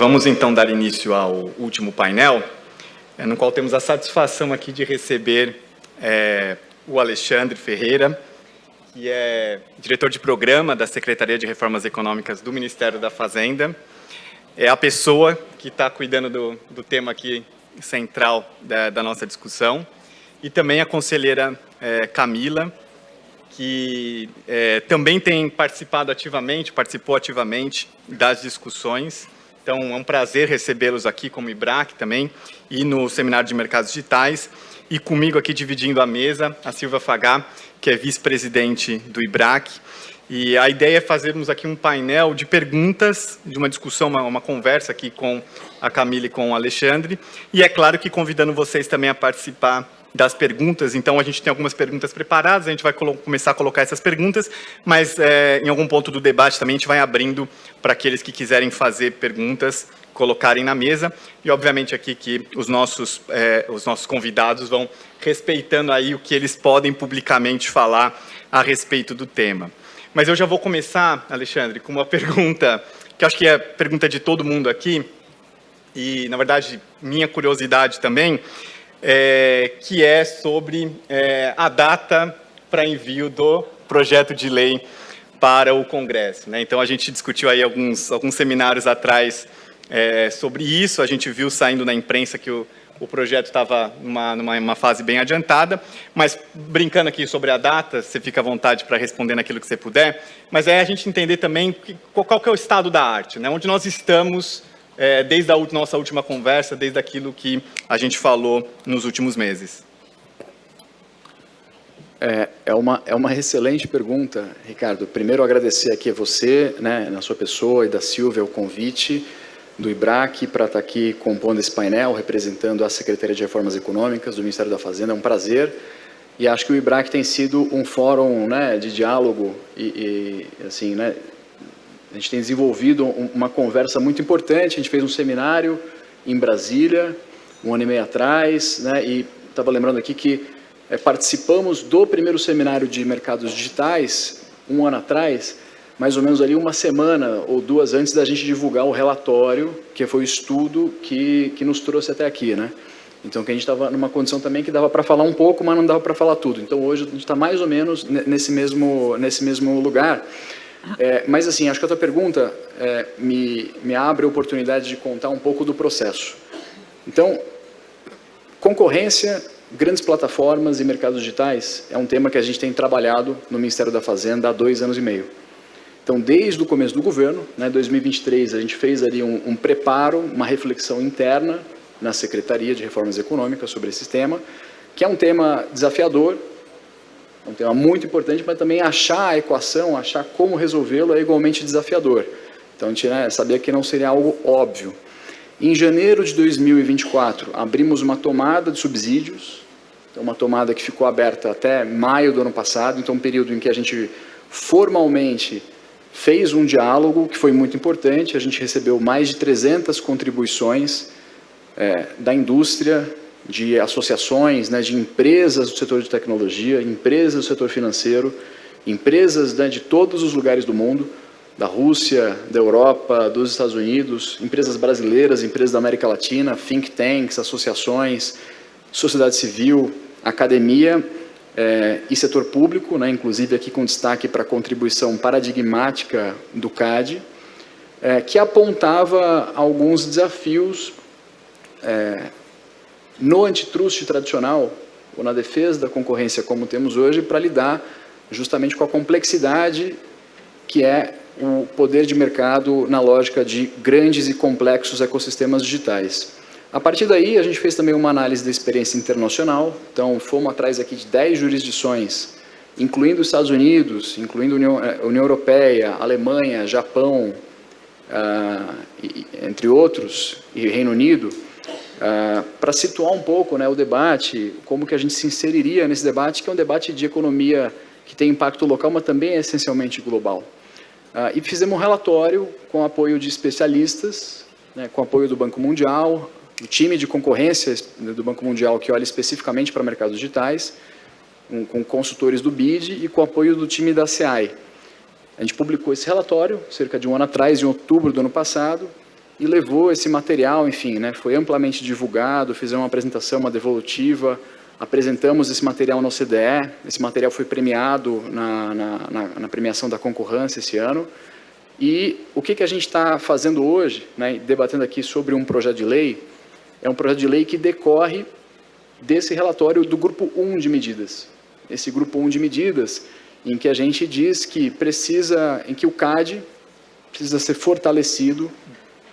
Vamos então dar início ao último painel, no qual temos a satisfação aqui de receber o Alexandre Ferreira, que é diretor de programa da Secretaria de Reformas Econômicas do Ministério da Fazenda. É a pessoa que está cuidando do tema aqui central da nossa discussão. E também a conselheira Camila, que também tem participou ativamente das discussões. Então, é um prazer recebê-los aqui como IBRAC também, e no Seminário de Mercados Digitais. E comigo aqui dividindo a mesa, a Silvia Fagá, que é vice-presidente do IBRAC. E a ideia é fazermos aqui um painel de perguntas, de uma discussão, uma conversa aqui com a Camila e com o Alexandre. E é claro que convidando vocês também a participar das perguntas. Então, a gente tem algumas perguntas preparadas, a gente vai começar a colocar essas perguntas, mas em algum ponto do debate também a gente vai abrindo para aqueles que quiserem fazer perguntas, colocarem na mesa, e obviamente aqui que os nossos convidados vão respeitando aí o que eles podem publicamente falar a respeito do tema. Mas eu já vou começar, Alexandre, com uma pergunta, que acho que é a pergunta de todo mundo aqui, e, na verdade, minha curiosidade também, que é sobre a data para envio do projeto de lei para o Congresso, né? Então, a gente discutiu aí alguns seminários atrás sobre isso, a gente viu saindo na imprensa que o projeto estava numa fase bem adiantada, mas brincando aqui sobre a data, você fica à vontade para responder naquilo que você puder, mas é a gente entender também qual que é o estado da arte, né? Onde nós estamos desde a nossa última conversa, desde aquilo que a gente falou nos últimos meses. É uma excelente pergunta, Ricardo. Primeiro, agradecer aqui a você, né, na sua pessoa, e da Silvia, o convite do IBRAC para estar aqui compondo esse painel, representando a Secretaria de Reformas Econômicas do Ministério da Fazenda. É um prazer. E acho que o IBRAC tem sido um fórum, né, de diálogo e assim, né, a gente tem desenvolvido uma conversa muito importante. A gente fez um seminário em Brasília, 1 ano e meio atrás, né, e estava lembrando aqui que participamos do primeiro seminário de mercados digitais, 1 ano atrás, mais ou menos ali uma semana ou duas antes da gente divulgar o relatório, que foi o estudo que nos trouxe até aqui, né? Então, que a gente estava numa condição também que dava para falar um pouco, mas não dava para falar tudo. Então, hoje a gente está mais ou menos nesse mesmo lugar. Mas, assim, acho que a tua pergunta me abre a oportunidade de contar um pouco do processo. Então, concorrência, grandes plataformas e mercados digitais é um tema que a gente tem trabalhado no Ministério da Fazenda há 2 anos e meio. Então, desde o começo do governo, né, 2023, a gente fez ali um preparo, uma reflexão interna na Secretaria de Reformas Econômicas sobre esse tema, que é um tema desafiador, é um tema muito importante, mas também achar a equação, achar como resolvê-lo é igualmente desafiador. Então, a gente sabia que não seria algo óbvio. Em janeiro de 2024, abrimos uma tomada de subsídios, então uma tomada que ficou aberta até maio do ano passado, então um período em que a gente formalmente fez um diálogo que foi muito importante. A gente recebeu mais de 300 contribuições da indústria, de associações, né, de empresas do setor de tecnologia, empresas do setor financeiro, empresas, né, de todos os lugares do mundo, da Rússia, da Europa, dos Estados Unidos, empresas brasileiras, empresas da América Latina, think tanks, associações, sociedade civil, academia e setor público, né, inclusive aqui com destaque para a contribuição paradigmática do CAD, que apontava alguns desafios no antitrust tradicional, ou na defesa da concorrência como temos hoje, para lidar justamente com a complexidade que é o poder de mercado na lógica de grandes e complexos ecossistemas digitais. A partir daí, a gente fez também uma análise da experiência internacional. Então, fomos atrás aqui de 10 jurisdições, incluindo os Estados Unidos, incluindo a União Europeia, Alemanha, Japão, entre outros, e Reino Unido, para situar um pouco, né, o debate, como que a gente se inseriria nesse debate, que é um debate de economia que tem impacto local, mas também é essencialmente global. E fizemos um relatório com apoio de especialistas, né, com apoio do Banco Mundial, do time de concorrência do Banco Mundial, que olha especificamente para mercados digitais, com consultores do BID e com apoio do time da SEAI. A gente publicou esse relatório cerca de 1 ano atrás, em outubro do ano passado, e levou esse material, enfim, né, foi amplamente divulgado, fizemos uma apresentação, uma devolutiva, apresentamos esse material na OCDE, esse material foi premiado na premiação da concorrência esse ano, e o que a gente está fazendo hoje, né, debatendo aqui sobre um projeto de lei, é um projeto de lei que decorre desse relatório do Grupo 1 de medidas. Esse Grupo 1 de medidas, em que a gente diz que em que o CAD precisa ser fortalecido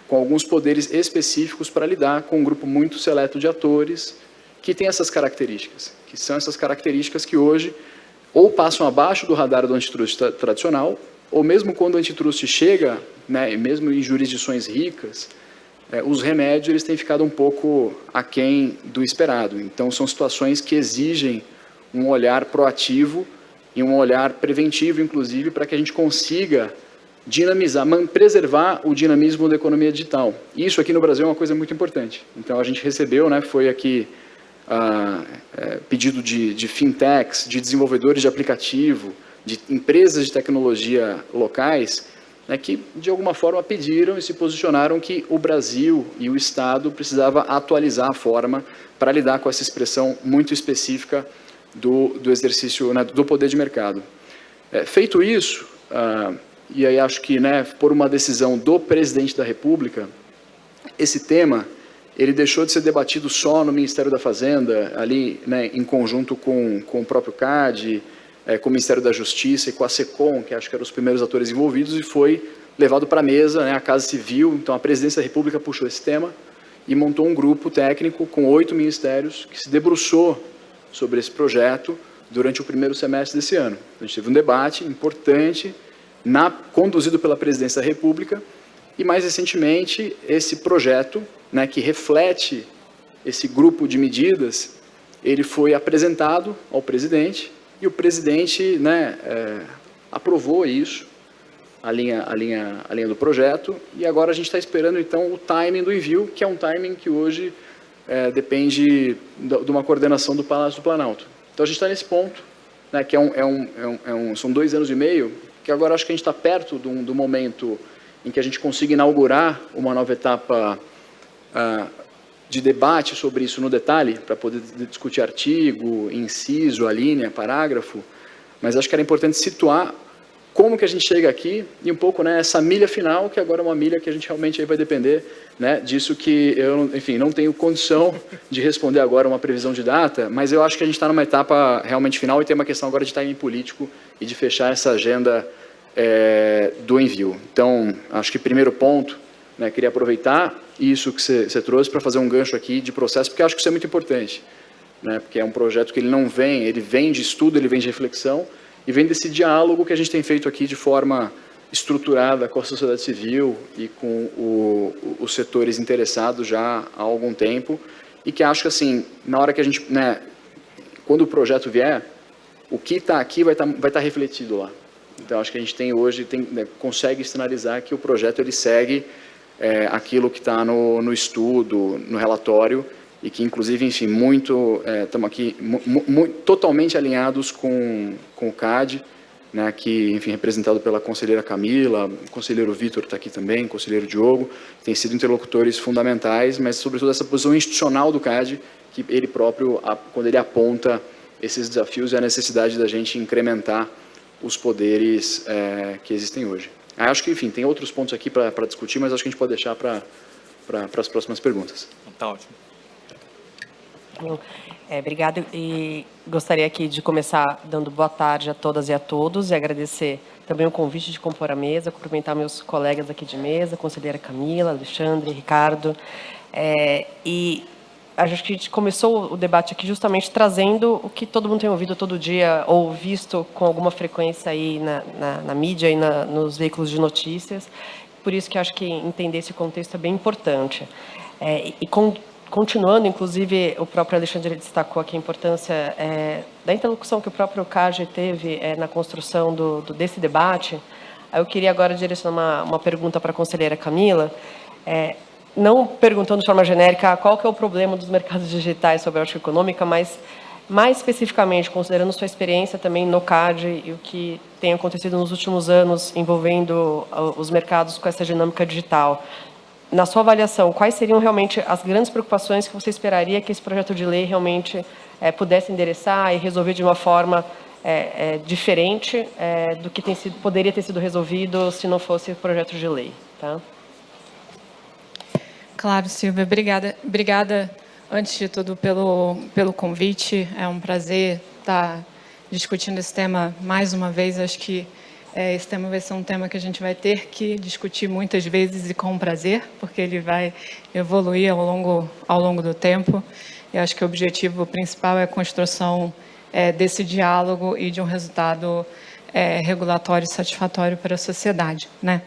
com alguns poderes específicos para lidar com um grupo muito seleto de atores que tem essas características, que são essas características que hoje ou passam abaixo do radar do antitrust tradicional, ou mesmo quando o antitrust chega, né, e mesmo em jurisdições ricas, os remédios eles têm ficado um pouco aquém do esperado. Então, são situações que exigem um olhar proativo e um olhar preventivo, inclusive, para que a gente consiga dinamizar, preservar o dinamismo da economia digital. Isso aqui no Brasil é uma coisa muito importante. Então, a gente recebeu, né, foi aqui pedido de fintechs, de desenvolvedores de aplicativo, de empresas de tecnologia locais, né, que, de alguma forma, pediram e se posicionaram que o Brasil e o Estado precisava atualizar a forma para lidar com essa expressão muito específica do exercício, né, do poder de mercado. Feito isso, e aí acho que, né, por uma decisão do presidente da República, esse tema ele deixou de ser debatido só no Ministério da Fazenda, ali, né, em conjunto com o próprio CAD, com o Ministério da Justiça e com a SECOM, que acho que eram os primeiros atores envolvidos, e foi levado para a mesa, né, a Casa Civil. Então, a Presidência da República puxou esse tema e montou um grupo técnico com 8 ministérios que se debruçou sobre esse projeto durante o primeiro semestre desse ano. A gente teve um debate importante, conduzido pela Presidência da República, e, mais recentemente, esse projeto, né, que reflete esse grupo de medidas, ele foi apresentado ao presidente, e o presidente, né, aprovou isso, a linha do projeto, e agora a gente está esperando, então, o timing do envio, que é um timing que hoje depende de uma coordenação do Palácio do Planalto. Então, a gente está nesse ponto, né, que são 2 anos e meio, que agora acho que a gente está perto do momento em que a gente consiga inaugurar uma nova etapa de debate sobre isso no detalhe, para poder discutir artigo, inciso, a linha, parágrafo, mas acho que era importante situar como que a gente chega aqui e um pouco, né, essa milha final, que agora é uma milha que a gente realmente aí vai depender, né, disso que eu, enfim, não tenho condição de responder agora uma previsão de data, mas eu acho que a gente está numa etapa realmente final e tem uma questão agora de timing político e de fechar essa agenda do envio. Então, acho que primeiro ponto, né, queria aproveitar isso que você trouxe para fazer um gancho aqui de processo, porque acho que isso é muito importante, né, porque é um projeto que ele vem de estudo, ele vem de reflexão, e vem desse diálogo que a gente tem feito aqui de forma estruturada com a sociedade civil e com os setores interessados já há algum tempo, e que acho que, assim, na hora que a gente, né, quando o projeto vier, o que está aqui vai estar refletido lá. Então, acho que a gente tem hoje, né, consegue sinalizar que o projeto ele segue aquilo que está no estudo, no relatório, e que, inclusive, enfim, estamos aqui totalmente alinhados com o CAD, né, que, enfim, representado pela conselheira Camila, o conselheiro Vitor está aqui também, o conselheiro Diogo, tem sido interlocutores fundamentais, mas, sobretudo, essa posição institucional do CAD, que ele próprio, quando ele aponta esses desafios e a necessidade da gente incrementar os poderes que existem hoje. Acho que, enfim, tem outros pontos aqui para discutir, mas acho que a gente pode deixar para as próximas perguntas. Está ótimo. Obrigada, e gostaria aqui de começar dando boa tarde a todas e a todos e agradecer também o convite de compor a mesa, cumprimentar meus colegas aqui de mesa, conselheira Camila, Alexandre, Ricardo, e acho que a gente começou o debate aqui justamente trazendo o que todo mundo tem ouvido todo dia ou visto com alguma frequência aí na mídia e nos veículos de notícias, por isso que acho que entender esse contexto é bem importante. Continuando, inclusive, o próprio Alexandre destacou aqui a importância da interlocução que o próprio CAGE teve na construção desse debate. Eu queria agora direcionar uma pergunta para a conselheira Camila, não perguntando de forma genérica qual que é o problema dos mercados digitais sobre a ótica econômica, mas mais especificamente, considerando sua experiência também no CAD e o que tem acontecido nos últimos anos envolvendo os mercados com essa dinâmica digital. na sua avaliação, quais seriam realmente as grandes preocupações que você esperaria que esse projeto de lei realmente pudesse endereçar e resolver de uma forma diferente do que poderia ter sido resolvido se não fosse o projeto de lei, tá? Claro, Silvia, obrigada antes de tudo pelo convite. É um prazer estar discutindo esse tema mais uma vez. Acho que esse tema vai ser um tema que a gente vai ter que discutir muitas vezes e com prazer, porque ele vai evoluir ao longo do tempo. E acho que o objetivo principal é a construção desse diálogo e de um resultado regulatório satisfatório para a sociedade, né?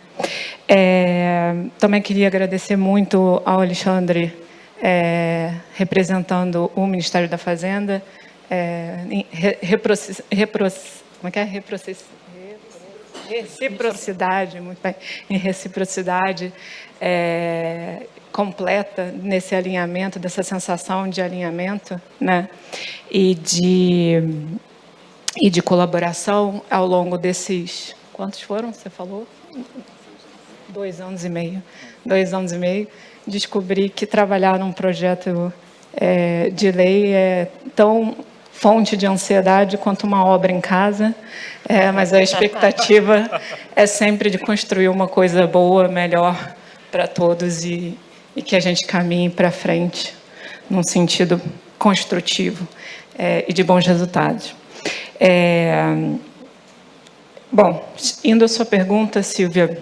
Também queria agradecer muito ao Alexandre, representando o Ministério da Fazenda, reciprocidade, muito bem, em reciprocidade completa nesse alinhamento, dessa sensação de alinhamento, né? E de colaboração ao longo desses... Quantos foram, você falou? 2 anos e meio. 2 anos e meio. Descobri que trabalhar num projeto de lei é tão fonte de ansiedade quanto uma obra em casa, mas a expectativa é sempre de construir uma coisa boa, melhor para todos e que a gente caminhe para frente num sentido construtivo e de bons resultados. Bom, indo à sua pergunta, Silvia,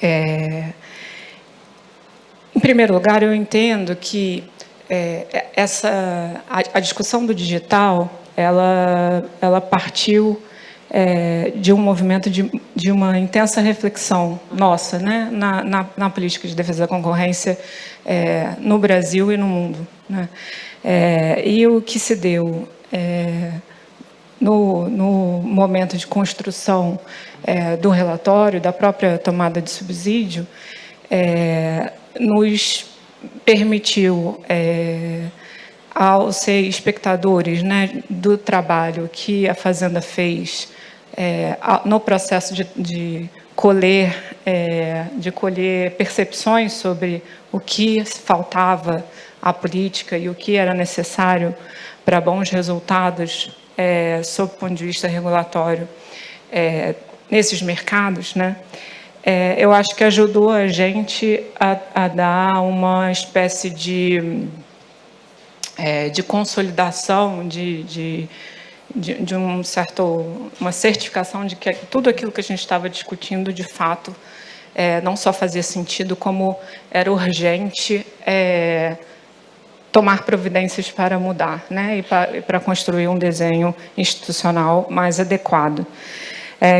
em primeiro lugar, eu entendo que a discussão do digital, ela partiu de um movimento de uma intensa reflexão nossa, né, na política de defesa da concorrência no Brasil e no mundo, né? E o que se deu no momento de construção do relatório, da própria tomada de subsídio, nos permitiu, ao ser espectadores, né, do trabalho que a Fazenda fez no processo de colher percepções sobre o que faltava à política e o que era necessário para bons resultados sob o ponto de vista regulatório nesses mercados, né? Eu acho que ajudou a gente a dar uma espécie de consolidação, de uma certificação de que tudo aquilo que a gente estava discutindo, de fato, não só fazia sentido, como era urgente tomar providências para mudar, né, e para construir um desenho institucional mais adequado.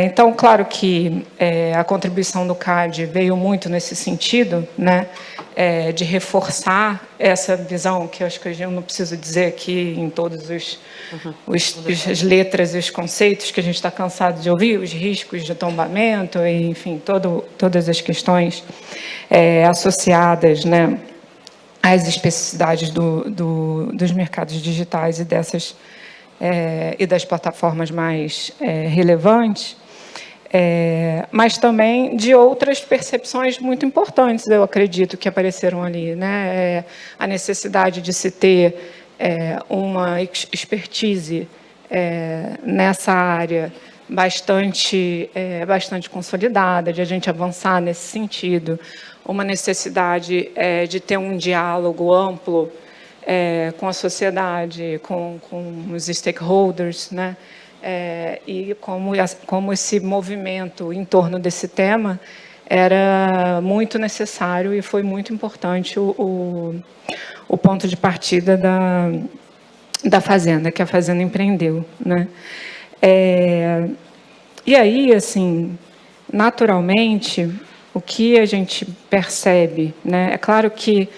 Então, claro que a contribuição do CAD veio muito nesse sentido, né, de reforçar essa visão, que eu acho que eu não preciso dizer aqui em todas as letras e os conceitos que a gente está cansado de ouvir, os riscos de tombamento, e, enfim, todas as questões associadas, né, às especificidades dos mercados digitais e das plataformas mais relevantes, mas também de outras percepções muito importantes, eu acredito, que apareceram ali, né? A necessidade de se ter uma expertise nessa área bastante consolidada, de a gente avançar nesse sentido, uma necessidade de ter um diálogo amplo com a sociedade, com os stakeholders, né? E como esse movimento em torno desse tema era muito necessário e foi muito importante o ponto de partida da Fazenda, que a Fazenda empreendeu, né? E aí, assim, naturalmente, o que a gente percebe, né? É claro que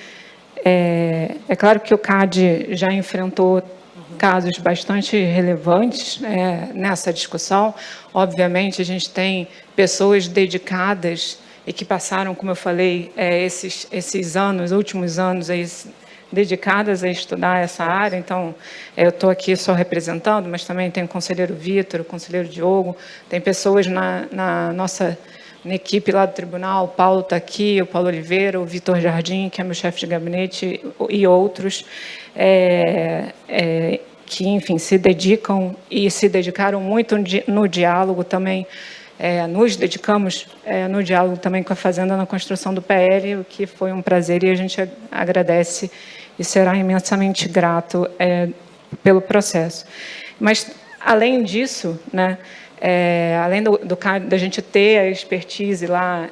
o CAD já enfrentou casos bastante relevantes nessa discussão. Obviamente, a gente tem pessoas dedicadas e que passaram, como eu falei, esses anos, últimos anos, dedicadas a estudar essa área. Então, eu estou aqui só representando, mas também tem o conselheiro Vitor, o conselheiro Diogo, tem pessoas na nossa na equipe lá do tribunal, o Paulo está aqui, o Paulo Oliveira, o Vitor Jardim, que é meu chefe de gabinete, e outros, que, enfim, se dedicam e se dedicaram muito no diálogo também. Nos dedicamos no diálogo também com a Fazenda na construção do PL, o que foi um prazer, e a gente agradece e será imensamente grato pelo processo. Mas, além disso, né, além da gente ter a expertise lá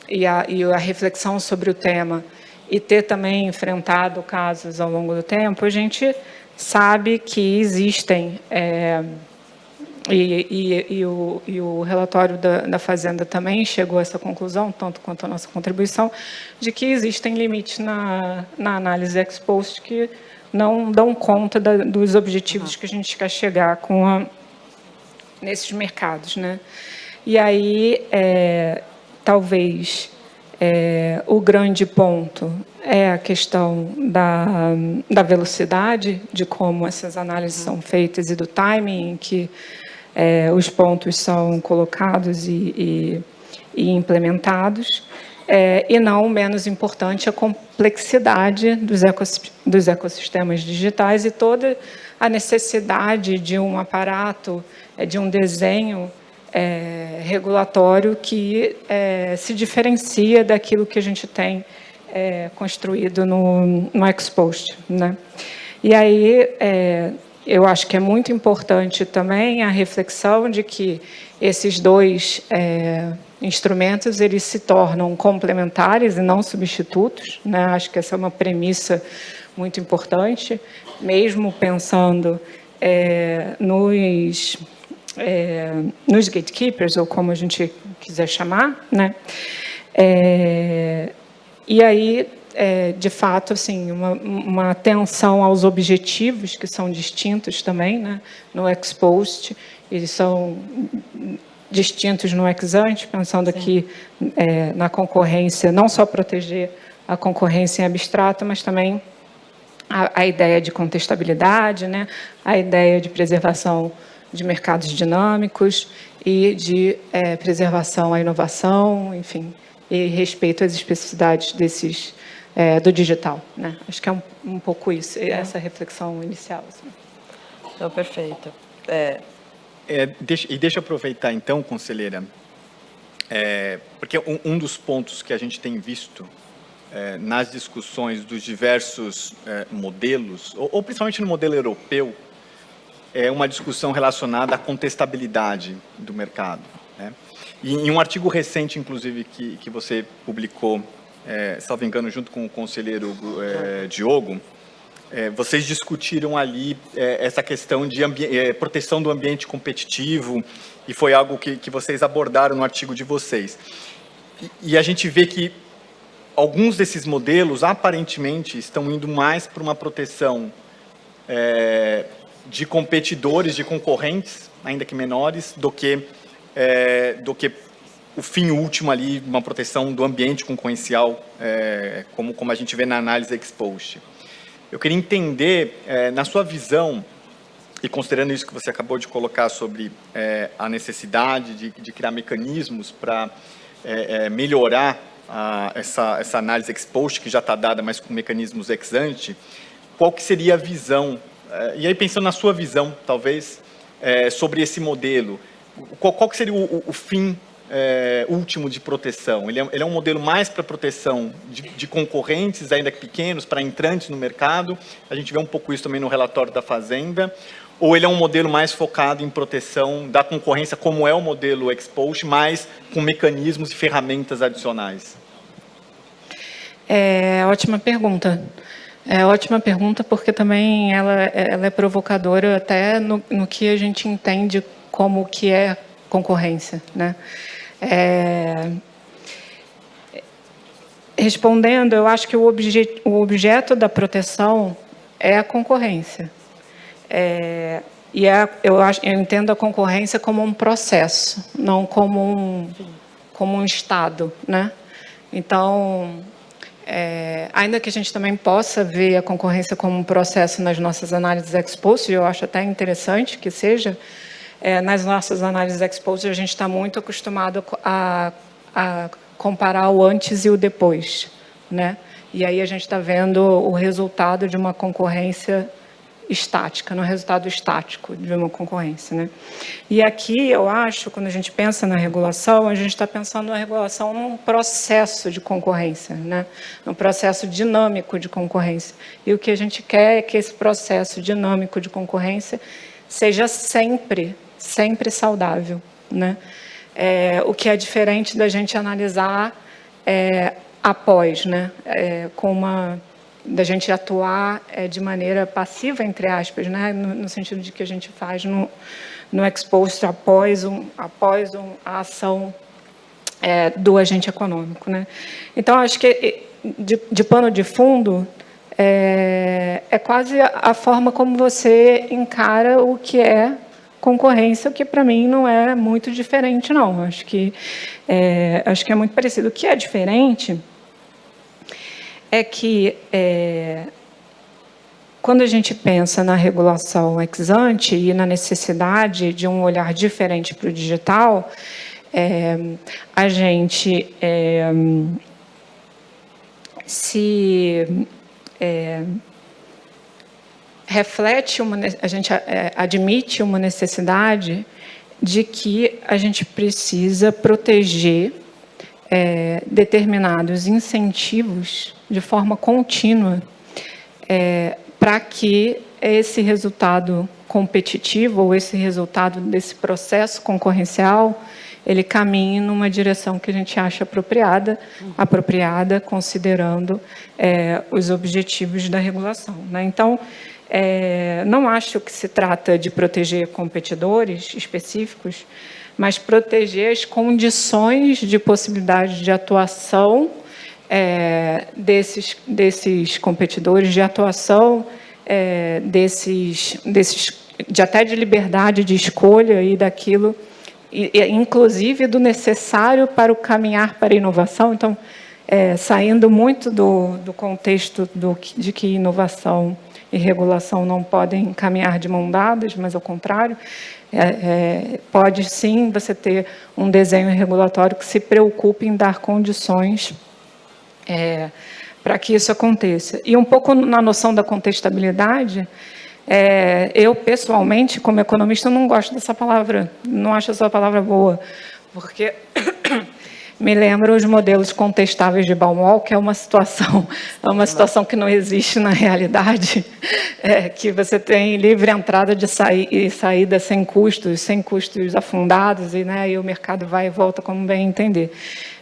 e a reflexão sobre o tema, e ter também enfrentado casos ao longo do tempo, a gente sabe que existem... E o relatório da Fazenda também chegou a essa conclusão, tanto quanto a nossa contribuição, de que existem limites na análise ex post que não dão conta dos objetivos que a gente quer chegar nesses mercados, né? E aí, talvez, o grande ponto é a questão da velocidade, de como essas análises são feitas e do timing em que os pontos são colocados e implementados, e não menos importante a complexidade dos ecossistemas digitais e toda a necessidade de um aparato, de um desenho regulatório que se diferencia daquilo que a gente tem construído no ex post, né? E aí eu acho que é muito importante também a reflexão de que esses dois instrumentos eles se tornam complementares e não substitutos, né? Acho que essa é uma premissa muito importante, mesmo pensando nos gatekeepers, ou como a gente quiser chamar, né? E aí, de fato, assim, uma atenção aos objetivos, que são distintos também, né? No ex post, eles são distintos no ex ante, pensando aqui na concorrência, não só proteger a concorrência em abstrato, mas também a ideia de contestabilidade, né? A ideia de preservação de mercados dinâmicos e de preservação à inovação, enfim, e respeito às especificidades do digital, né? Acho que é um pouco isso, essa reflexão inicial. Assim. Então, perfeito. Deixa eu aproveitar, então, conselheira, porque um dos pontos que a gente tem visto nas discussões dos diversos modelos, ou principalmente no modelo europeu, é uma discussão relacionada à contestabilidade do mercado, né? E em um artigo recente, inclusive, que você publicou, salvo engano, junto com o conselheiro Diogo, vocês discutiram ali essa questão de proteção do ambiente competitivo, e foi algo que vocês abordaram no artigo de vocês. E a gente vê que alguns desses modelos, aparentemente, estão indo mais para uma proteção de competidores, de concorrentes, ainda que menores, do que o fim último ali, uma proteção do ambiente concorrencial, como a gente vê na análise ex post. Eu queria entender, na sua visão, e considerando isso que você acabou de colocar sobre a necessidade de criar mecanismos para melhorar essa análise ex post, que já está dada, mas com mecanismos ex ante, qual que seria a visão, e aí pensando na sua visão, talvez, sobre esse modelo, qual que seria o fim último de proteção? Ele é um modelo mais para proteção de concorrentes, ainda que pequenos, para entrantes no mercado, a gente vê um pouco isso também no relatório da Fazenda, ou ele é um modelo mais focado em proteção da concorrência, como é o modelo ex post, mas com mecanismos e ferramentas adicionais? Ótima pergunta. Ótima pergunta, porque também ela é provocadora até no que a gente entende como que é concorrência, né? Respondendo, eu acho que o objeto da proteção é a concorrência. Eu entendo a concorrência como um processo, não como um estado, né? Então, ainda que a gente também possa ver a concorrência como um processo nas nossas análises ex post, eu acho até interessante que seja, nas nossas análises ex post, a gente está muito acostumado a comparar o antes e o depois, né? E aí a gente está vendo o resultado de uma concorrência estática, no resultado estático de uma concorrência, né? E aqui, eu acho, quando a gente pensa na regulação, a gente está pensando na regulação num processo de concorrência, né? Num processo dinâmico de concorrência. E o que a gente quer é que esse processo dinâmico de concorrência seja sempre saudável, né? O que é diferente da gente analisar após, né? Da gente atuar de maneira passiva, entre aspas, né? No sentido de que a gente faz no ex post após a ação do agente econômico, né? Então, acho que, de pano de fundo, é quase a forma como você encara o que é concorrência, o que, para mim, não é muito diferente, não. Acho que é muito parecido. O que é diferente é que, quando a gente pensa na regulação ex ante e na necessidade de um olhar diferente para o digital, a gente a gente admite uma necessidade de que a gente precisa proteger determinados incentivos de forma contínua para que esse resultado competitivo ou esse resultado desse processo concorrencial ele caminhe numa direção que a gente acha apropriada considerando os objetivos da regulação, né? Então, não acho que se trata de proteger competidores específicos, mas proteger as condições de possibilidade de atuação desses competidores, de atuação até de liberdade de escolha e daquilo, inclusive do necessário para o caminhar para a inovação. Então, saindo muito do contexto de que inovação e regulação não podem caminhar de mão dadas, mas, ao contrário, pode, sim, você ter um desenho regulatório que se preocupe em dar condições para que isso aconteça. E, um pouco na noção da contestabilidade, eu, pessoalmente, como economista, não gosto dessa palavra, não acho essa palavra boa, porque me lembra os modelos contestáveis de Baumol, que é uma situação que não existe na realidade, que você tem livre entrada e saída sem custos afundados, e o mercado vai e volta como bem entender.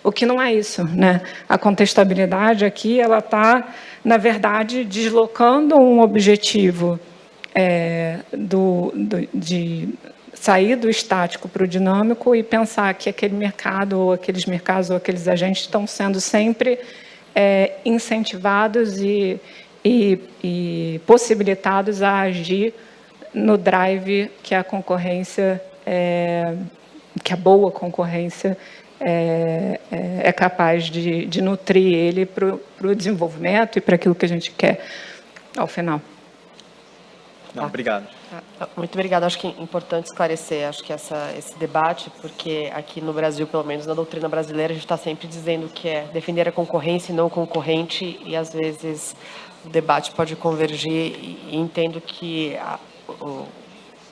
O que não é isso, né? A contestabilidade aqui, ela está, na verdade, deslocando um objetivo de sair do estático para o dinâmico e pensar que aquele mercado, ou aqueles mercados, ou aqueles agentes estão sendo sempre incentivados e possibilitados a agir no drive que a concorrência, que a boa concorrência é capaz de nutrir ele para o desenvolvimento e para aquilo que a gente quer ao final. Não, obrigado. Muito obrigada. Acho que é importante esclarecer, acho que esse debate, porque aqui no Brasil, pelo menos na doutrina brasileira, a gente está sempre dizendo que é defender a concorrência e não o concorrente, e às vezes o debate pode convergir, e entendo que o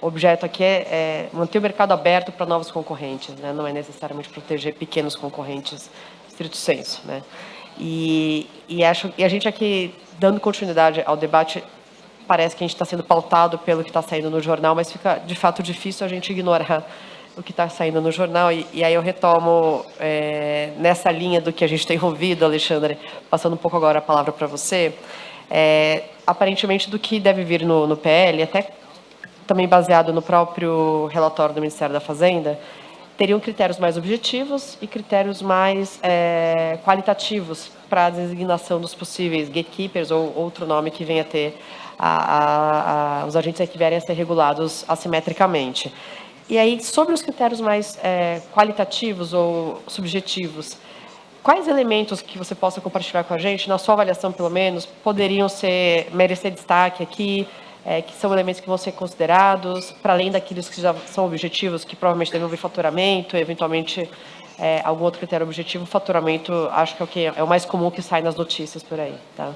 objeto aqui é manter o mercado aberto para novos concorrentes, né? Não é necessariamente proteger pequenos concorrentes, estrito senso, né? E a gente aqui, dando continuidade ao debate, parece que a gente está sendo pautado pelo que está saindo no jornal, mas fica, de fato, difícil a gente ignorar o que está saindo no jornal. E aí eu retomo nessa linha do que a gente tem ouvido, Alexandre, passando um pouco agora a palavra para você, aparentemente do que deve vir no PL, até também baseado no próprio relatório do Ministério da Fazenda, teriam critérios mais objetivos e critérios mais qualitativos para a designação dos possíveis gatekeepers, ou outro nome que venha a ter os agentes que vierem a ser regulados assimetricamente. E aí, sobre os critérios mais qualitativos ou subjetivos, quais elementos que você possa compartilhar com a gente, na sua avaliação pelo menos, poderiam merecer destaque aqui, que são elementos que vão ser considerados, para além daqueles que já são objetivos, que provavelmente devem haver faturamento, eventualmente algum outro critério objetivo. Faturamento, acho que é o mais comum que sai nas notícias por aí. Tá?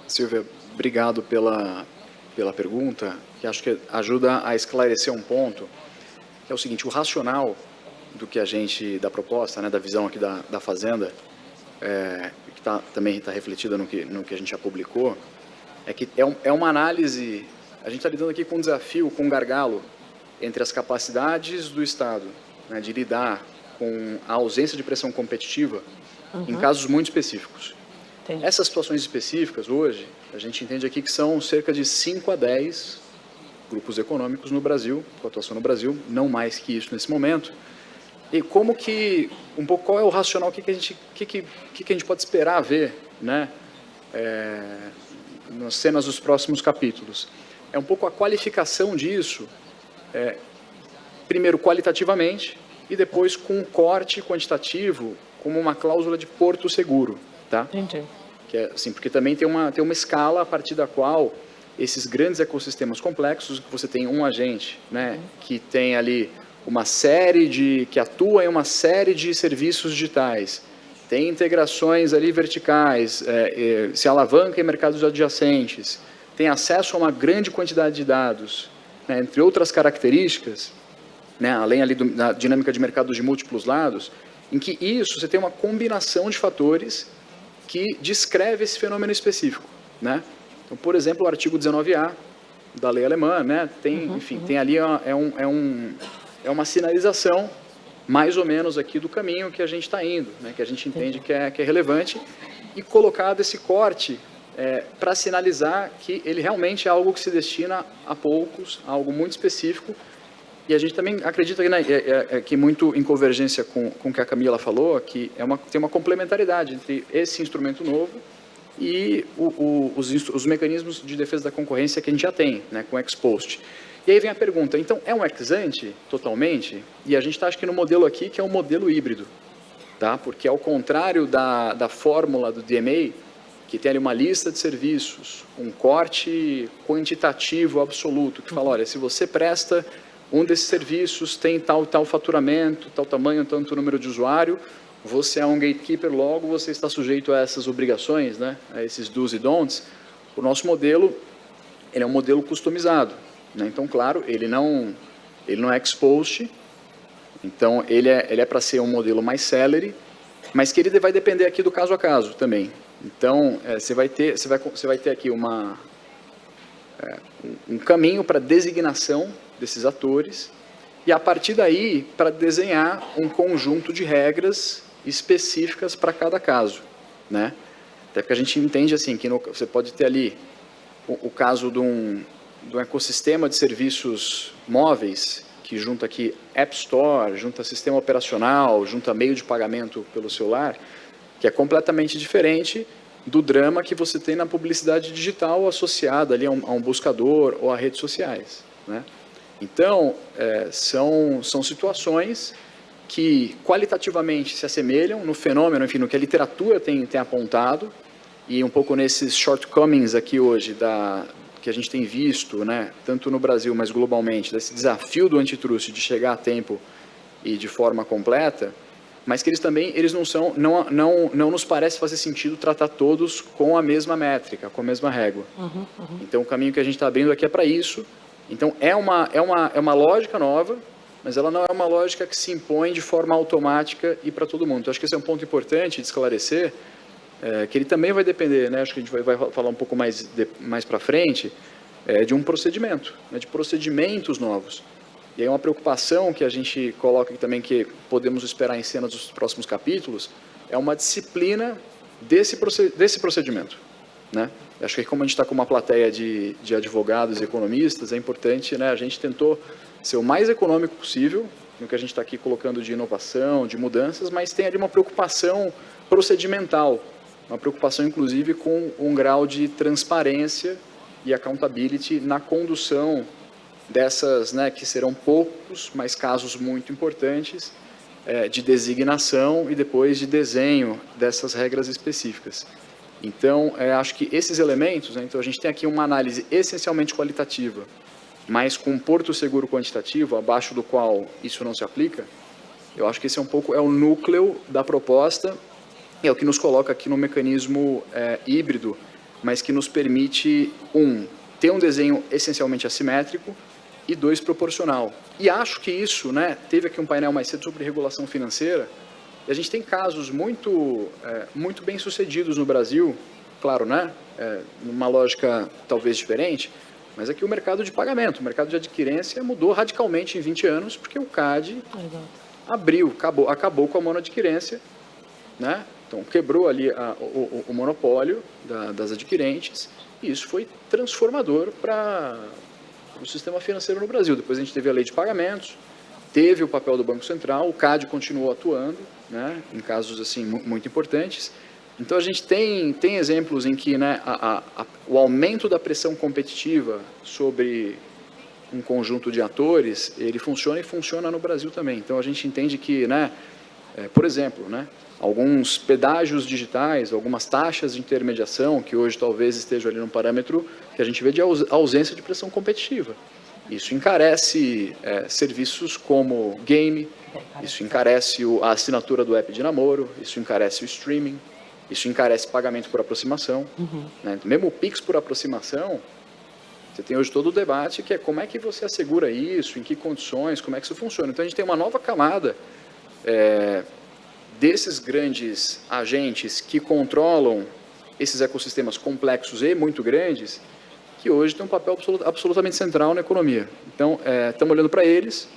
Silvia, obrigado pela pergunta, que acho que ajuda a esclarecer um ponto, que é o seguinte: o racional da proposta, né, da visão aqui da Fazenda, que também está refletida no que a gente já publicou, é que é uma análise. A gente está lidando aqui com um desafio, com um gargalo entre as capacidades do Estado, né, de lidar com a ausência de pressão competitiva em casos muito específicos. Entendi. Essas situações específicas, hoje, a gente entende aqui que são cerca de 5 a 10 grupos econômicos no Brasil, com atuação no Brasil, não mais que isso nesse momento. E como que, qual é o racional, o que a gente pode esperar ver, né, nas cenas dos próximos capítulos? É um pouco a qualificação disso, primeiro qualitativamente e depois com um corte quantitativo, como uma cláusula de porto seguro, tá? Entendi. Que é assim, porque também tem uma escala a partir da qual esses grandes ecossistemas complexos, que você tem um agente, né, que tem ali que atua em uma série de serviços digitais, tem integrações ali verticais, se alavanca em mercados adjacentes, tem acesso a uma grande quantidade de dados, né, entre outras características, né, além ali da dinâmica de mercado de múltiplos lados, em que você tem uma combinação de fatores que descreve esse fenômeno específico, né? Então, por exemplo, o artigo 19A da lei alemã, né, tem ali uma sinalização mais ou menos aqui do caminho que a gente está indo, né, que a gente entende que é relevante, e colocado esse corte para sinalizar que ele realmente é algo que se destina a poucos, a algo muito específico. E a gente também acredita que muito em convergência com o que a Camila falou, que tem uma complementaridade entre esse instrumento novo e os mecanismos de defesa da concorrência que a gente já tem, né, com o ex post. E aí vem a pergunta: então é um ex ante totalmente? E a gente está, acho que, no modelo aqui, que é um modelo híbrido, tá? Porque ao contrário da fórmula do DMA, que tem ali uma lista de serviços, um corte quantitativo absoluto, que fala, olha, se você presta um desses serviços, tem tal faturamento, tal tamanho, tanto número de usuário, você é um gatekeeper, logo você está sujeito a essas obrigações, né, a esses do's e don'ts. O nosso modelo, ele é um modelo customizado, né? Então, claro, ele não é ex post, então ele é para ser um modelo mais celery, mas que ele vai depender aqui do caso a caso também. Então, você vai ter aqui um caminho para designação desses atores, e a partir daí, para desenhar um conjunto de regras específicas para cada caso, né? Até porque a gente entende assim, que você pode ter ali o caso de um ecossistema de serviços móveis, que junta aqui App Store, junta sistema operacional, junta meio de pagamento pelo celular, que é completamente diferente do drama que você tem na publicidade digital associada ali a um buscador ou a redes sociais, né? Então, são situações que qualitativamente se assemelham no fenômeno, enfim, no que a literatura tem apontado, e um pouco nesses shortcomings aqui hoje, que a gente tem visto, né, tanto no Brasil, mas globalmente, desse desafio do antitrust de chegar a tempo e de forma completa, mas que eles não nos parece fazer sentido tratar todos com a mesma métrica, com a mesma régua. Então, o caminho que a gente está abrindo aqui é para isso. Então, é uma lógica nova, mas ela não é uma lógica que se impõe de forma automática e para todo mundo. Então, acho que esse é um ponto importante de esclarecer, que ele também vai depender, né, acho que a gente vai falar um pouco mais para frente, de um procedimento, né, de procedimentos novos. E aí uma preocupação que a gente coloca aqui também, que podemos esperar em cenas dos próximos capítulos, é uma disciplina desse procedimento, né? Acho que como a gente está com uma plateia de advogados e economistas, é importante, né, a gente tentou ser o mais econômico possível no que a gente está aqui colocando de inovação, de mudanças, mas tem ali uma preocupação procedimental, uma preocupação inclusive com um grau de transparência e accountability na condução dessas, né, que serão poucos, mas casos muito importantes, de designação e depois de desenho dessas regras específicas. Então, acho que esses elementos, né, então a gente tem aqui uma análise essencialmente qualitativa, mas com um porto seguro quantitativo, abaixo do qual isso não se aplica. Eu acho que esse é um pouco o núcleo da proposta, é o que nos coloca aqui no mecanismo híbrido, mas que nos permite, ter um desenho essencialmente assimétrico e 2, proporcional. E acho que isso, né, teve aqui um painel mais cedo sobre regulação financeira, e a gente tem casos muito bem sucedidos no Brasil, claro, né, numa lógica talvez diferente, mas aqui o mercado de pagamento, o mercado de adquirência mudou radicalmente em 20 anos, porque o CAD acabou com a monoadquirência, né? Então quebrou ali o monopólio das adquirentes, e isso foi transformador para o sistema financeiro no Brasil. Depois a gente teve a lei de pagamentos, teve o papel do Banco Central, o CAD continuou atuando, né, em casos assim muito importantes. Então a gente tem exemplos em que, né, o aumento da pressão competitiva sobre um conjunto de atores, ele funciona e funciona no Brasil também. Então a gente entende que, né, por exemplo, né, alguns pedágios digitais, algumas taxas de intermediação, que hoje talvez estejam ali no parâmetro que a gente vê de ausência de pressão competitiva. Isso encarece serviços como game, isso encarece a assinatura do app de namoro, isso encarece o streaming, isso encarece pagamento por aproximação. Né? Mesmo o Pix por aproximação, você tem hoje todo o debate que é como é que você assegura isso, em que condições, como é que isso funciona. Então a gente tem uma nova camada desses grandes agentes que controlam esses ecossistemas complexos e muito grandes, que hoje tem um papel absolutamente central na economia. Então, estamos olhando para eles,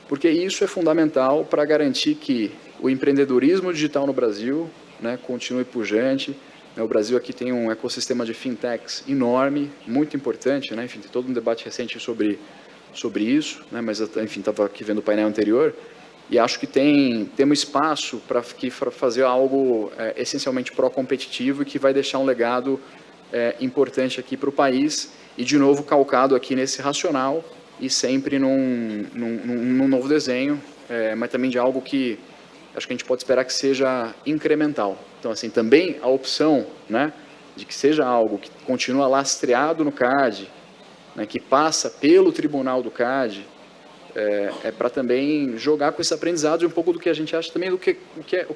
porque isso é fundamental para garantir que o empreendedorismo digital no Brasil, né, continue pujante. O Brasil aqui tem um ecossistema de fintechs enorme, muito importante, né? Enfim, tem todo um debate recente sobre isso, né? Mas, enfim, estava aqui vendo o painel anterior, e acho que temos espaço para fazer algo essencialmente pró-competitivo e que vai deixar um legado importante aqui para o país, e de novo calcado aqui nesse racional e sempre num novo desenho, mas também de algo que acho que a gente pode esperar que seja incremental. Então, assim, também a opção, né, de que seja algo que continua lastreado no CAD, né, que passa pelo tribunal do CAD, para também jogar com esses aprendizados e um pouco do que a gente acha também do que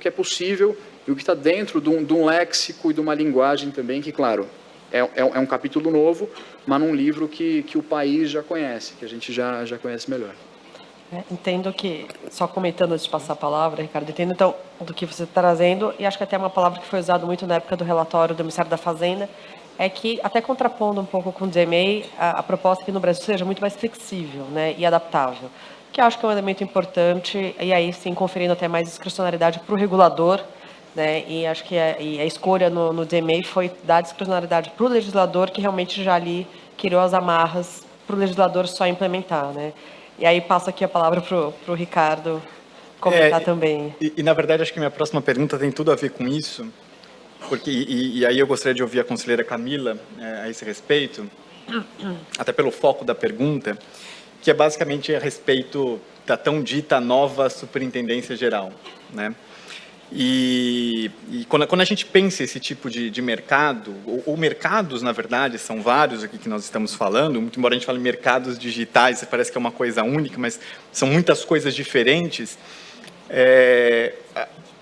é possível e o que está dentro de um léxico e de uma linguagem também que, claro, é um capítulo novo, mas num livro que o país já conhece, que a gente já conhece melhor. Entendo que, só comentando antes de passar a palavra, Ricardo, entendo então do que você está trazendo, e acho que até uma palavra que foi usada muito na época do relatório do Ministério da Fazenda, é que, até contrapondo um pouco com o DMA, a proposta é que no Brasil seja muito mais flexível, né, e adaptável, que eu acho que é um elemento importante, e aí sim conferindo até mais discricionalidade para o regulador, né, e acho que a escolha no DMA foi dar discricionalidade para o legislador, que realmente já ali criou as amarras para o legislador só implementar, né. E aí passo aqui a palavra para o Ricardo comentar também. E, na verdade, acho que minha próxima pergunta tem tudo a ver com isso, porque, e aí eu gostaria de ouvir a conselheira Camila a esse respeito, até pelo foco da pergunta, que é basicamente a respeito da tão dita nova Superintendência Geral, né? E quando a gente pensa esse tipo de mercado, ou mercados, na verdade, são vários aqui que nós estamos falando, muito embora a gente fale mercados digitais, parece que é uma coisa única, mas são muitas coisas diferentes,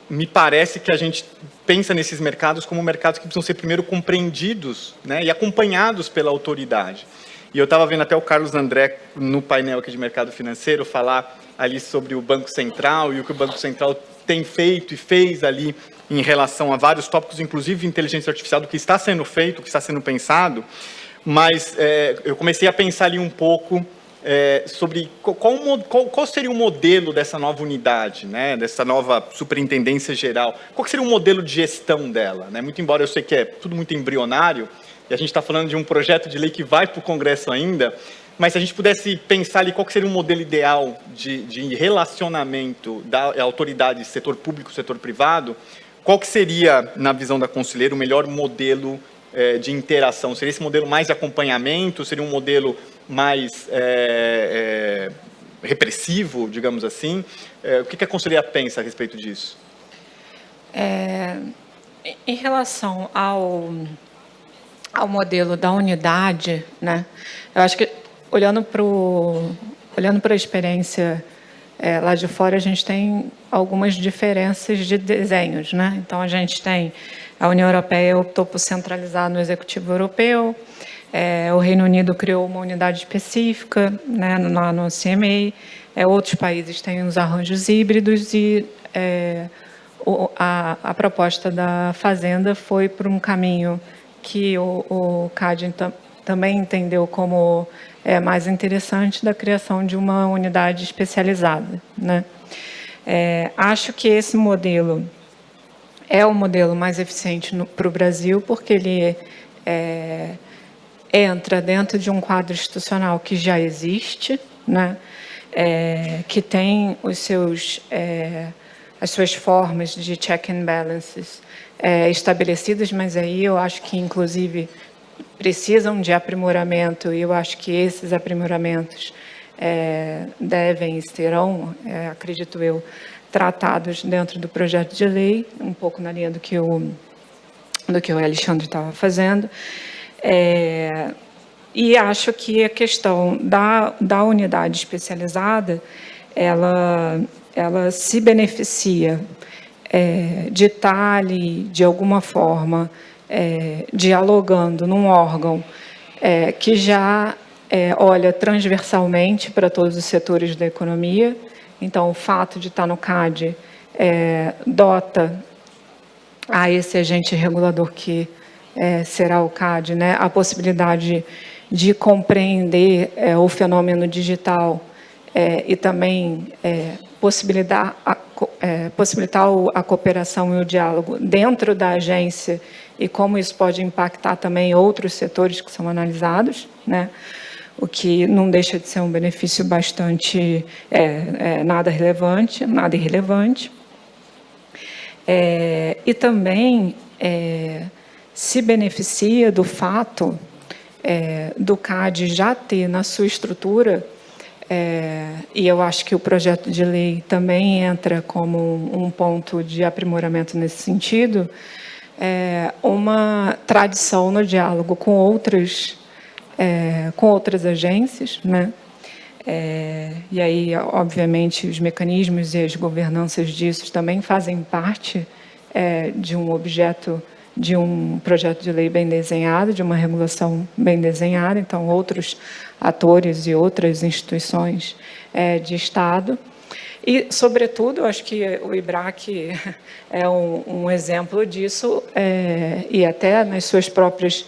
me parece que a gente pensa nesses mercados como mercados que precisam ser primeiro compreendidos, né, e acompanhados pela autoridade. E eu estava vendo até o Carlos André, no painel aqui de mercado financeiro, falar ali sobre o Banco Central e o que o Banco Central tem feito e fez ali em relação a vários tópicos, inclusive inteligência artificial, do que está sendo feito, o que está sendo pensado, mas eu comecei a pensar ali um pouco sobre qual seria o modelo dessa nova unidade, né, dessa nova Superintendência Geral, qual seria o modelo de gestão dela, né? Muito embora eu sei que é tudo muito embrionário, e a gente está falando de um projeto de lei que vai para o Congresso ainda, mas se a gente pudesse pensar ali qual seria o modelo ideal de relacionamento da autoridade, setor público, setor privado, qual que seria, na visão da conselheira, o melhor modelo de interação? Seria esse modelo mais de acompanhamento? Seria um modelo mais repressivo, digamos assim? O que a conselheira pensa a respeito disso? Em relação ao modelo da unidade, né, eu acho que, olhando para a experiência lá de fora, a gente tem algumas diferenças de desenhos, né? Então, a gente tem a União Europeia optou por centralizar no Executivo Europeu, o Reino Unido criou uma unidade específica, né, no CMA, outros países têm os arranjos híbridos e a proposta da Fazenda foi por um caminho que o CAD também entendeu como mais interessante, da criação de uma unidade especializada, né? Acho que esse modelo é o modelo mais eficiente para o Brasil, porque ele entra dentro de um quadro institucional que já existe, né? Que tem as suas formas de check and balances estabelecidas, mas aí eu acho que, inclusive, precisam de aprimoramento, e eu acho que esses aprimoramentos devem e serão, acredito eu, tratados dentro do projeto de lei, um pouco na linha do que o Alexandre estava fazendo. E acho que a questão da unidade especializada, ela se beneficia de estar ali, de alguma forma, dialogando num órgão que já olha transversalmente para todos os setores da economia. Então, o fato de estar no CAD dota a esse agente regulador que será o CAD, né, a possibilidade de compreender o fenômeno digital e também possibilitar a cooperação e o diálogo dentro da agência, e como isso pode impactar também outros setores que são analisados, né? O que não deixa de ser um benefício bastante nada irrelevante. E também se beneficia do fato do CAD já ter na sua estrutura, e eu acho que o projeto de lei também entra como um ponto de aprimoramento nesse sentido, uma tradição no diálogo com outras agências, né? E aí, obviamente, os mecanismos e as governanças disso também fazem parte de um objeto, de um projeto de lei bem desenhado, de uma regulação bem desenhada. Então, outros atores e outras instituições de Estado. E, sobretudo, eu acho que o IBRAC é um exemplo disso, e até nas suas próprias,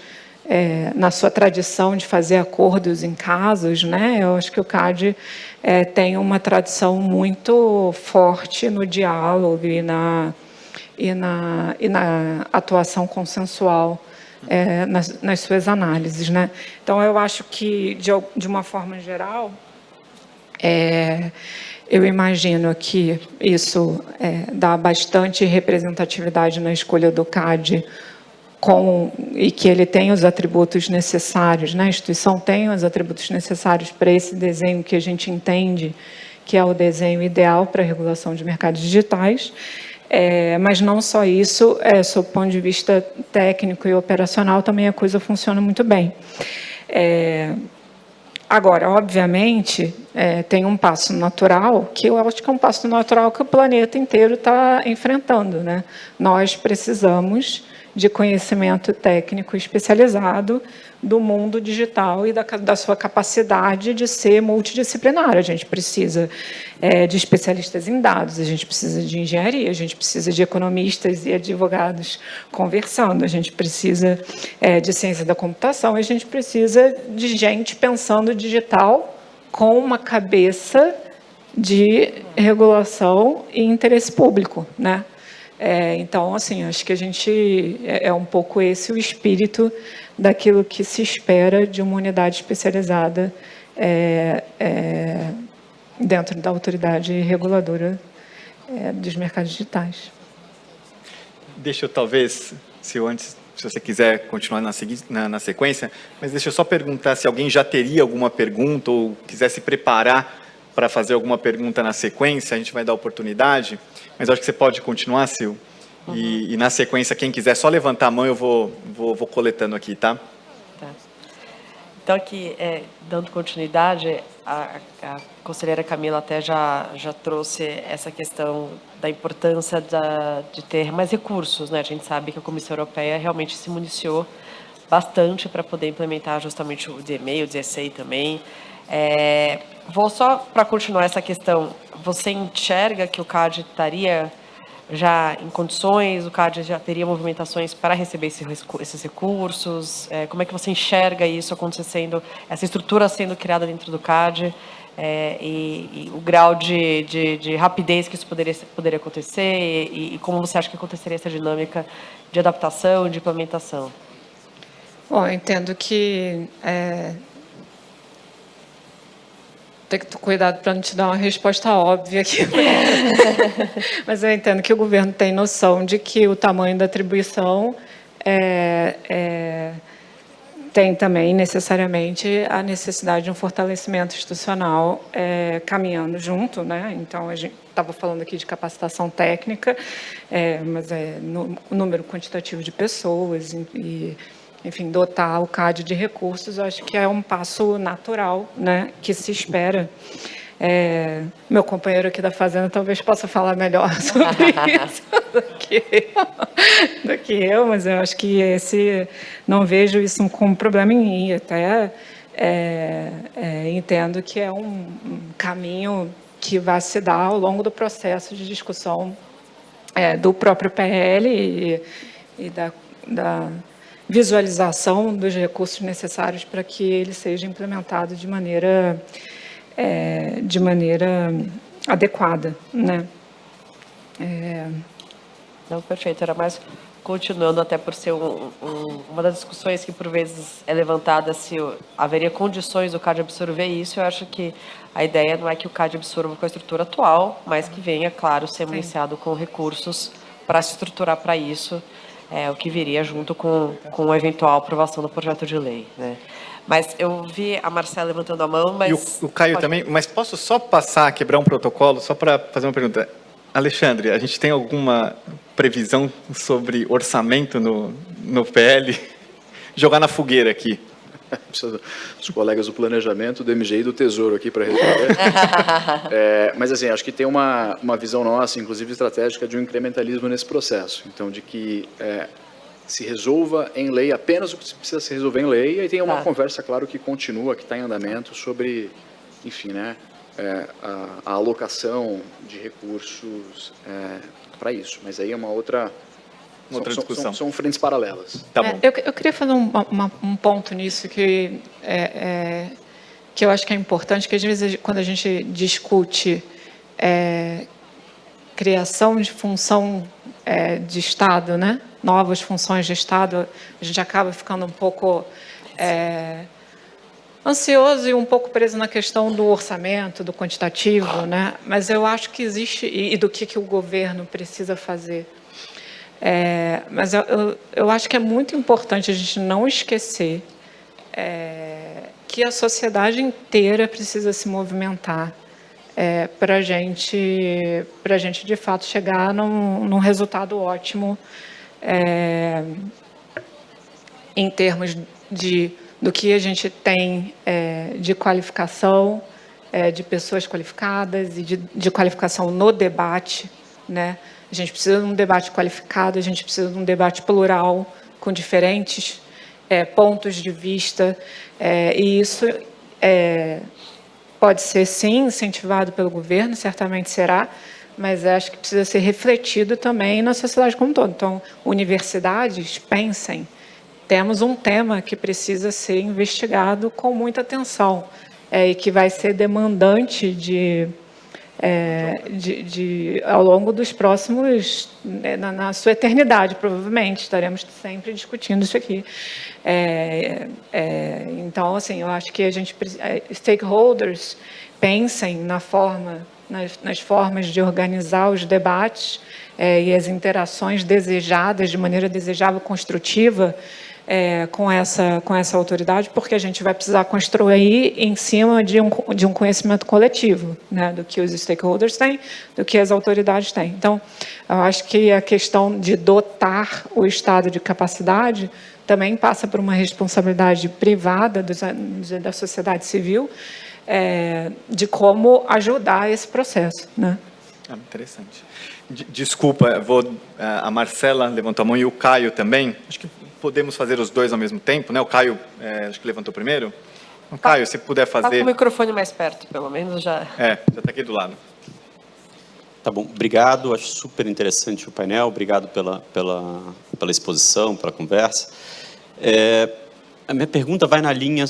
na sua tradição de fazer acordos em casos, né? Eu acho que o CAD tem uma tradição muito forte no diálogo e na atuação consensual nas suas análises, né? Então, eu acho que, de uma forma geral, eu imagino que isso dá bastante representatividade na escolha do CAD, e que ele tem os atributos necessários, né? A instituição tem os atributos necessários para esse desenho que a gente entende que é o desenho ideal para a regulação de mercados digitais. Mas não só isso, sob o ponto de vista técnico e operacional, também a coisa funciona muito bem. Agora, obviamente, tem um passo natural, que eu acho que é um passo natural que o planeta inteiro está enfrentando, né? Nós precisamos de conhecimento técnico especializado do mundo digital e da sua capacidade de ser multidisciplinar. A gente precisa de especialistas em dados, a gente precisa de engenharia, a gente precisa de economistas e advogados conversando, a gente precisa de ciência da computação, a gente precisa de gente pensando digital com uma cabeça de regulação e interesse público, né? Então, assim, acho que a gente um pouco esse o espírito daquilo que se espera de uma unidade especializada dentro da autoridade reguladora dos mercados digitais. Deixa eu, talvez, se você quiser continuar na sequência, mas deixa eu só perguntar se alguém já teria alguma pergunta ou quiser se preparar para fazer alguma pergunta na sequência, a gente vai dar oportunidade, mas acho que você pode continuar, Sil. E na sequência, quem quiser só levantar a mão, eu vou coletando aqui, tá? Tá. Então, aqui, dando continuidade, a conselheira Camila até já trouxe essa questão da importância de ter mais recursos, né? A gente sabe que a Comissão Europeia realmente se municiou bastante para poder implementar justamente o DME, o DSA também. Vou só para continuar essa questão, você enxerga que o CAD estaria já em condições, o CAD já teria movimentações para receber esses recursos? Como é que você enxerga isso acontecendo, essa estrutura sendo criada dentro do CAD, e o grau de rapidez que isso poderia acontecer, e como você acha que aconteceria essa dinâmica de adaptação, de implementação? Bom, eu entendo que tem que ter cuidado para não te dar uma resposta óbvia aqui. Mas eu entendo que o governo tem noção de que o tamanho da atribuição tem também, necessariamente, a necessidade de um fortalecimento institucional caminhando junto, né? Então, a gente estava falando aqui de capacitação técnica, mas número quantitativo de pessoas e enfim, dotar o CAD de recursos, eu acho que é um passo natural, né, que se espera. Meu companheiro aqui da Fazenda talvez possa falar melhor sobre isso do que eu, mas eu acho que não vejo isso como problema em mim, até entendo que é um caminho que vai se dar ao longo do processo de discussão do próprio PL e da visualização dos recursos necessários para que ele seja implementado de maneira adequada, né? Não, perfeito. Era mais continuando, até por ser uma das discussões que por vezes é levantada se haveria condições do CAD absorver isso. Eu acho que a ideia não é que o CAD absorva com a estrutura atual, mas que venha, claro, ser municiado com recursos para se estruturar para isso. O que viria junto com a eventual aprovação do projeto de lei, né? Mas eu vi a Marcela levantando a mão, mas... E o Caio também, mas posso só quebrar um protocolo, só para fazer uma pergunta? Alexandre, a gente tem alguma previsão sobre orçamento no PL? Jogar na fogueira aqui. Os colegas do planejamento, do MGI e do Tesouro aqui para responder. Mas, assim, acho que tem uma visão nossa, inclusive estratégica, de um incrementalismo nesse processo. Então, de que se resolva em lei apenas o que precisa se resolver em lei, e aí tem uma conversa, claro, que continua, que está em andamento, sobre, enfim, né, a alocação de recursos para isso. Mas aí é uma outra discussão. São frentes paralelas. Tá bom. Eu queria fazer um ponto nisso que eu acho que é importante, que às vezes quando a gente discute criação de função de Estado, né? Novas funções de Estado, a gente acaba ficando um pouco ansioso e um pouco preso na questão do orçamento, do quantitativo, né? Mas eu acho que existe, e do que o governo precisa fazer. Mas eu acho que é muito importante a gente não esquecer que a sociedade inteira precisa se movimentar para a gente, de fato, chegar num resultado ótimo em termos do que a gente tem de qualificação, de pessoas qualificadas e de qualificação no debate, né? A gente precisa de um debate qualificado, a gente precisa de um debate plural, com diferentes pontos de vista, e isso pode ser, sim, incentivado pelo governo, certamente será, mas acho que precisa ser refletido também na sociedade como um todo. Então, universidades, pensem, temos um tema que precisa ser investigado com muita atenção, e que vai ser demandante ao longo dos próximos, na sua eternidade, provavelmente, estaremos sempre discutindo isso aqui. Então, assim, eu acho que a gente, stakeholders, pensem nas formas de organizar os debates e as interações desejadas, de maneira desejável, construtiva, com essa autoridade, porque a gente vai precisar construir em cima de um conhecimento coletivo, né, do que os stakeholders têm, do que as autoridades têm. Então, eu acho que a questão de dotar o Estado de capacidade também passa por uma responsabilidade privada da sociedade civil, de como ajudar esse processo, né? Interessante. Desculpa, a Marcela levantou a mão e o Caio também. Acho que podemos fazer os dois ao mesmo tempo, né? O Caio, acho que levantou primeiro. Então, Caio, se puder fazer... Tá com o microfone mais perto, pelo menos, já... já está aqui do lado. Tá bom, obrigado. Acho super interessante o painel. Obrigado pela exposição, pela conversa. A minha pergunta vai na linha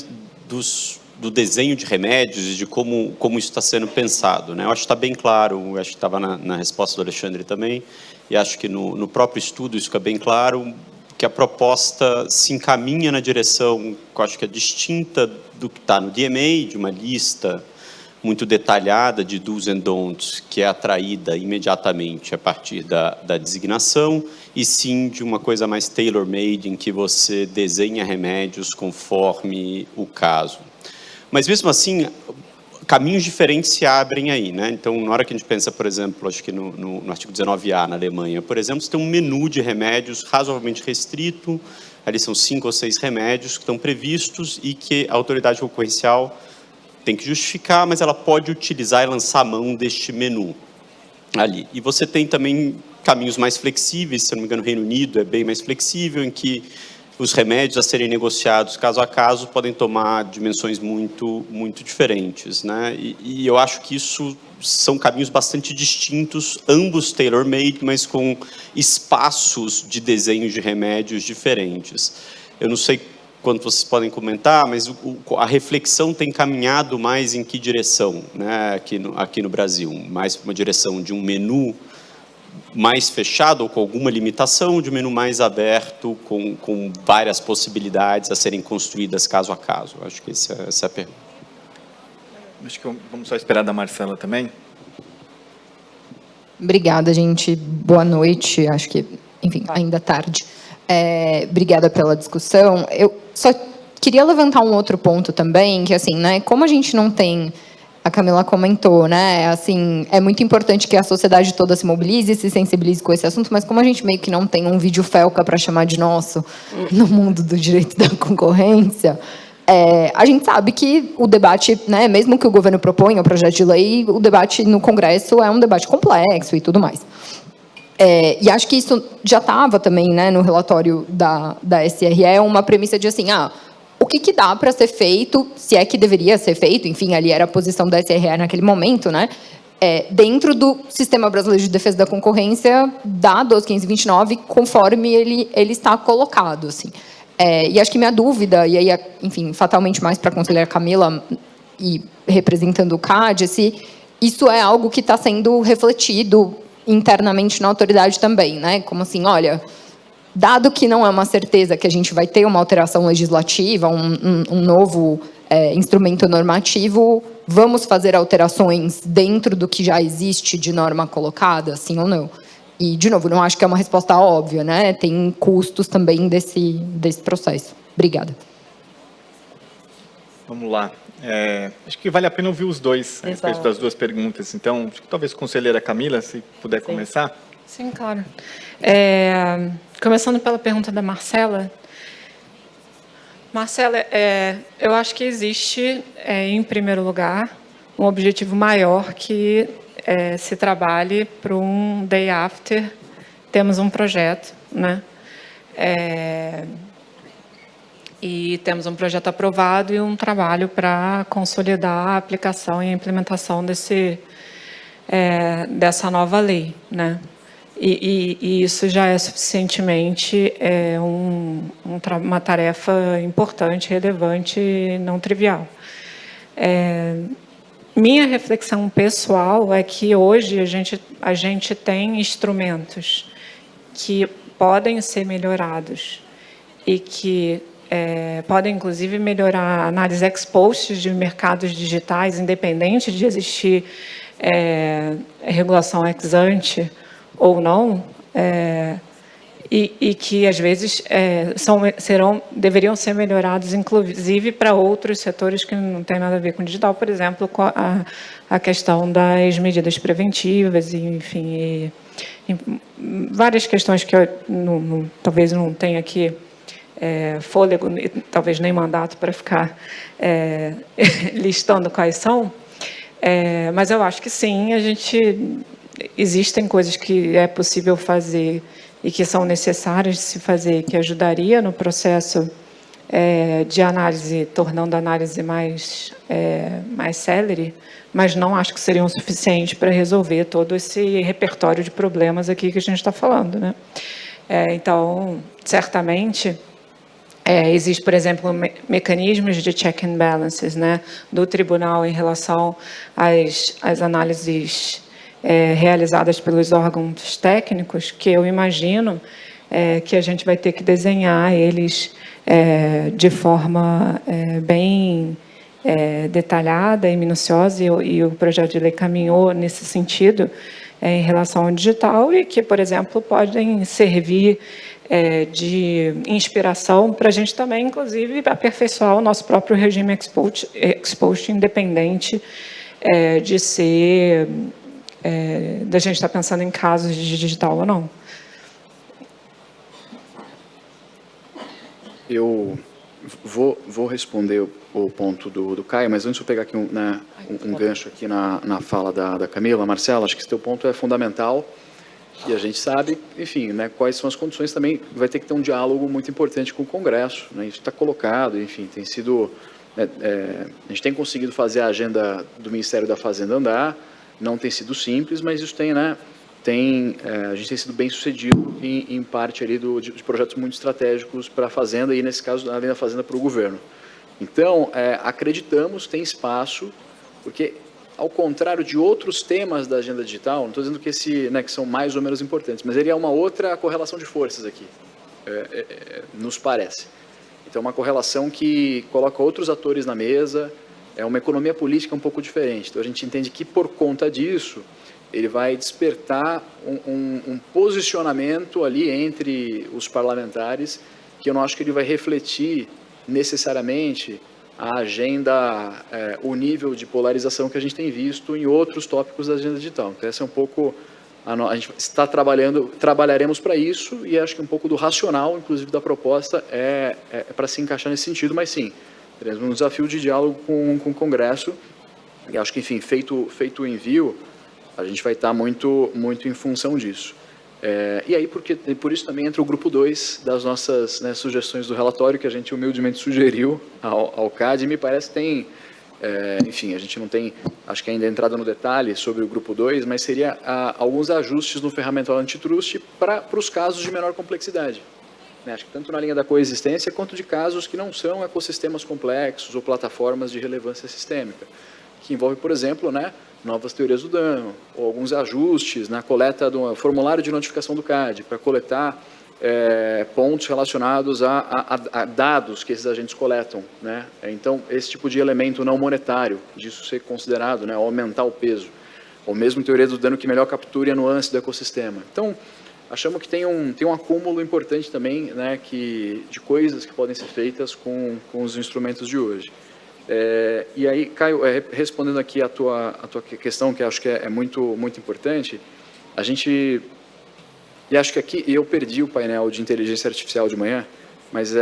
do desenho de remédios e de como isso está sendo pensado, né? Eu acho que está bem claro, acho que estava na resposta do Alexandre também, e acho que no próprio estudo isso fica bem claro, que a proposta se encaminha na direção, que eu acho que é distinta do que está no DMA, de uma lista muito detalhada de do's and don'ts, que é atraída imediatamente a partir da designação, e sim de uma coisa mais tailor-made, em que você desenha remédios conforme o caso. Mas, mesmo assim, caminhos diferentes se abrem aí, né? Então, na hora que a gente pensa, por exemplo, acho que no artigo 19A, na Alemanha, por exemplo, você tem um menu de remédios razoavelmente restrito, ali são 5 ou 6 remédios que estão previstos e que a autoridade concorrencial tem que justificar, mas ela pode utilizar e lançar a mão deste menu ali. E você tem também caminhos mais flexíveis, se não me engano, o Reino Unido é bem mais flexível, em que os remédios a serem negociados caso a caso podem tomar dimensões muito diferentes, né? E eu acho que isso são caminhos bastante distintos, ambos tailor-made, mas com espaços de desenho de remédios diferentes. Eu não sei quanto vocês podem comentar, mas a reflexão tem caminhado mais em que direção, né? Aqui no Brasil? Mais para uma direção de um menu mais fechado ou com alguma limitação, de um menu mais aberto, com várias possibilidades a serem construídas caso a caso. Acho que essa é a pergunta. Acho que vamos só esperar da Marcela também. Obrigada, gente. Boa noite. Acho que, enfim, ainda tarde. Obrigada pela discussão. Eu só queria levantar um outro ponto também, que assim, né, como a gente não tem... A Camila comentou, né? Assim, é muito importante que a sociedade toda se mobilize e se sensibilize com esse assunto, mas como a gente meio que não tem um vídeo Felca para chamar de nosso no mundo do direito da concorrência, a gente sabe que o debate, né, mesmo que o governo proponha o projeto de lei, o debate no Congresso é um debate complexo e tudo mais. E acho que isso já estava também, né, no relatório da SRE, uma premissa de assim, o que dá para ser feito, se é que deveria ser feito, enfim, ali era a posição da SRE naquele momento, né, dentro do Sistema Brasileiro de Defesa da Concorrência, da 12.529, conforme ele está colocado, assim. E acho que minha dúvida, e aí, enfim, fatalmente mais para a conselheira Camila, e representando o CAD, se isso é algo que está sendo refletido internamente na autoridade também, né, como assim, olha... Dado que não é uma certeza que a gente vai ter uma alteração legislativa, um novo instrumento normativo, vamos fazer alterações dentro do que já existe de norma colocada, sim ou não? E, de novo, não acho que é uma resposta óbvia, né? Tem custos também desse processo. Obrigada. Vamos lá. Acho que vale a pena ouvir os dois a respeito das duas perguntas. Então, acho que talvez a conselheira Camila, se puder começar. Sim, claro. Começando pela pergunta da Marcela. Marcela, eu acho que existe, em primeiro lugar, um objetivo maior que se trabalhe para um day after. Temos um projeto, né? E temos um projeto aprovado e um trabalho para consolidar a aplicação e a implementação dessa nova lei, né? E isso já é suficientemente uma tarefa importante, relevante e não trivial. Minha reflexão pessoal é que hoje a gente tem instrumentos que podem ser melhorados e que podem, inclusive, melhorar a análise ex post de mercados digitais, independente de existir regulação ex ante ou não, e que, às vezes, deveriam ser melhorados, inclusive, para outros setores que não têm nada a ver com digital, por exemplo, com a questão das medidas preventivas, e, enfim, e várias questões que eu talvez não tenha aqui fôlego, talvez nem mandato para ficar listando quais são, mas eu acho que sim, existem coisas que é possível fazer e que são necessárias de se fazer, que ajudaria no processo de análise, tornando a análise mais célere, mas não acho que seriam suficientes para resolver todo esse repertório de problemas aqui que a gente está falando, né? Então, certamente, existe, por exemplo, mecanismos de check and balances, né, do tribunal em relação às análises realizadas pelos órgãos técnicos, que eu imagino que a gente vai ter que desenhar eles de forma bem detalhada e minuciosa, e o projeto de lei caminhou nesse sentido em relação ao digital, e que, por exemplo, podem servir de inspiração para a gente também, inclusive, aperfeiçoar o nosso próprio regime ex-post, independente de ser... da gente estar pensando em casos de digital ou não. Eu vou responder o ponto do Caio, mas antes eu pegar aqui um gancho aqui na fala da Camila. Marcela, acho que esse teu ponto é fundamental, e a gente sabe, enfim, né, quais são as condições também. Vai ter que ter um diálogo muito importante com o Congresso, né, isso está colocado, enfim, tem sido... a gente tem conseguido fazer a agenda do Ministério da Fazenda andar. Não tem sido simples, mas isso tem, né? A gente tem sido bem sucedido em parte ali de projetos muito estratégicos para a Fazenda, e nesse caso, além da Fazenda, para o governo. Então, acreditamos que tem espaço, porque, ao contrário de outros temas da agenda digital, não estou dizendo que que são mais ou menos importantes, mas ele é uma outra correlação de forças aqui, nos parece. Então, uma correlação que coloca outros atores na mesa. É uma economia política um pouco diferente. Então, a gente entende que, por conta disso, ele vai despertar um posicionamento ali entre os parlamentares, que eu não acho que ele vai refletir necessariamente a agenda, o nível de polarização que a gente tem visto em outros tópicos da agenda digital. Então, essa é um pouco... A gente está trabalharemos para isso, e acho que um pouco do racional, inclusive, da proposta é para se encaixar nesse sentido, mas sim, teremos um desafio de diálogo com o Congresso, e acho que, enfim, feito o envio, a gente vai estar muito em função disso. E aí, por isso também entra o grupo 2 das nossas, né, sugestões do relatório, que a gente humildemente sugeriu ao CAD, e me parece que tem, enfim, a gente não tem, acho que ainda entrada no detalhe sobre o grupo 2, mas seria alguns ajustes no ferramental antitrust para os casos de menor complexidade. Acho que tanto na linha da coexistência, quanto de casos que não são ecossistemas complexos ou plataformas de relevância sistêmica, que envolve, por exemplo, né, novas teorias do dano, ou alguns ajustes na coleta do formulário de notificação do CAD, para coletar pontos relacionados a dados que esses agentes coletam, né? Então, esse tipo de elemento não monetário, disso ser considerado, né, aumentar o peso, ou mesmo teoria do dano que melhor capture a nuance do ecossistema. Então, achamos que tem um acúmulo importante também, né, de coisas que podem ser feitas com os instrumentos de hoje. E aí, Caio, respondendo aqui a tua questão, que acho que é muito importante, a gente... E acho que aqui eu perdi o painel de inteligência artificial de manhã, mas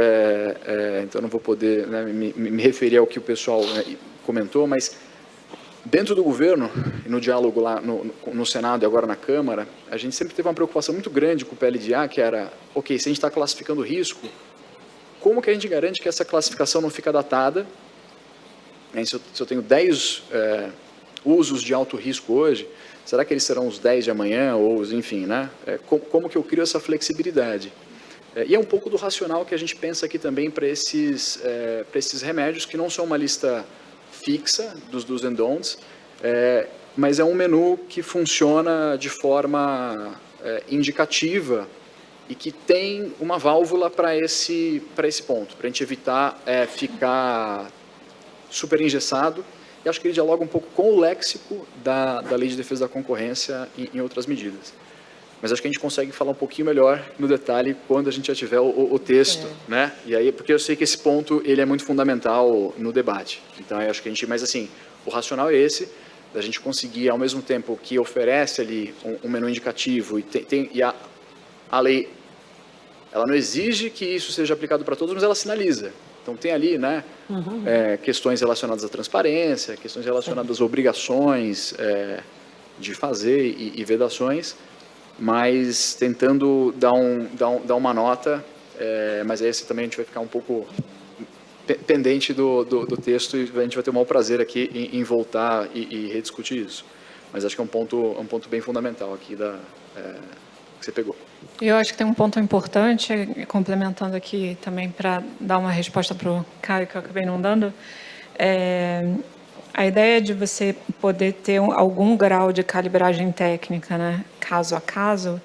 então não vou poder, né, me referir ao que o pessoal, né, comentou, mas dentro do governo, e no diálogo lá no Senado e agora na Câmara, a gente sempre teve uma preocupação muito grande com o PLDA, que era, ok, se a gente está classificando risco, como que a gente garante que essa classificação não fica datada? Se eu tenho 10 usos de alto risco hoje, será que eles serão os 10 de amanhã, ou enfim, né? Como que eu crio essa flexibilidade? E é um pouco do racional que a gente pensa aqui também para esses remédios, que não são uma lista fixa dos do's and don'ts, mas é um menu que funciona de forma indicativa e que tem uma válvula para esse ponto, para a gente evitar ficar super engessado. E acho que ele dialoga um pouco com o léxico da Lei de Defesa da Concorrência em outras medidas. mas acho que a gente consegue falar um pouquinho melhor no detalhe quando a gente já tiver o texto, né? E aí, porque eu sei que esse ponto ele é muito fundamental no debate. Então, eu acho que a gente, mas assim, o racional é esse, da gente conseguir, ao mesmo tempo que oferece ali um menu indicativo e a lei, ela não exige que isso seja aplicado para todos, mas ela sinaliza. Então, tem ali, né, questões relacionadas à transparência, questões relacionadas às obrigações de fazer e vedações, mas tentando dar uma nota, mas esse também a gente vai ficar um pouco pendente do texto e a gente vai ter o maior prazer aqui em voltar e rediscutir isso. Mas acho que é um ponto bem fundamental aqui que você pegou. Eu acho que tem um ponto importante, complementando aqui também para dar uma resposta para o Caio, que eu acabei não dando, a ideia de você poder ter algum grau de calibragem técnica, né, caso a caso,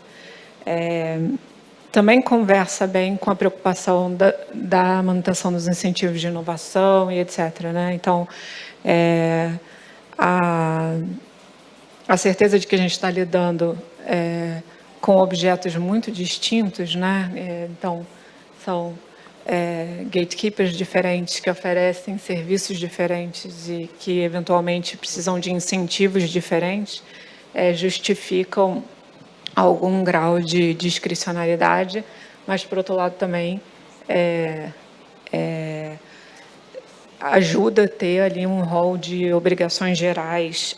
também conversa bem com a preocupação da manutenção dos incentivos de inovação e etc. Né? Então, a certeza de que a gente está lidando com objetos muito distintos, né? Então, são gatekeepers diferentes que oferecem serviços diferentes e que, eventualmente, precisam de incentivos diferentes, justificam algum grau de discricionariedade, mas, por outro lado, também ajuda a ter ali um rol de obrigações gerais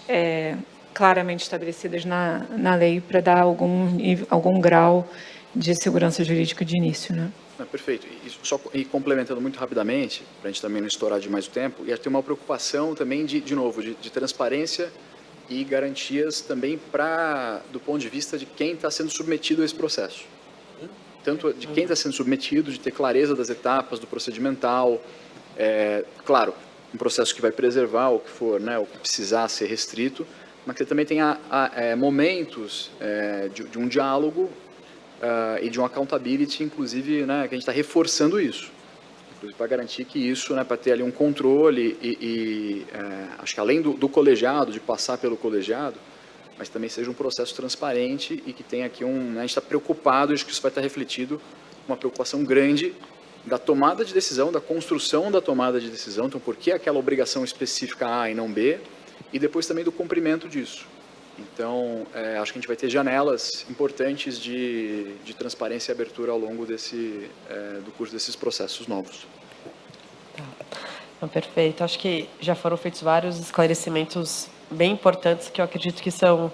claramente estabelecidas na lei para dar algum grau de segurança jurídica de início, né? Perfeito. E complementando muito rapidamente, para a gente também não estourar demais o tempo, e tem uma preocupação também, de novo, de transparência e garantias também do ponto de vista de quem está sendo submetido a esse processo. Tanto de quem está sendo submetido, de ter clareza das etapas, do procedimental. Claro, um processo que vai preservar o que for, né, o que precisar ser restrito, mas que também tenha momentos de um diálogo e de um accountability, inclusive, né, que a gente está reforçando isso, inclusive para garantir que isso, né, para ter ali um controle acho que além do colegiado, de passar pelo colegiado, mas também seja um processo transparente e que tenha aqui né, a gente está preocupado, acho que isso vai estar refletido, uma preocupação grande da tomada de decisão, da construção da tomada de decisão, então por que aquela obrigação específica A e não B, e depois também do cumprimento disso. Então, acho que a gente vai ter janelas importantes de transparência e abertura ao longo do curso desses processos novos. Perfeito. Acho que já foram feitos vários esclarecimentos bem importantes, que eu acredito que são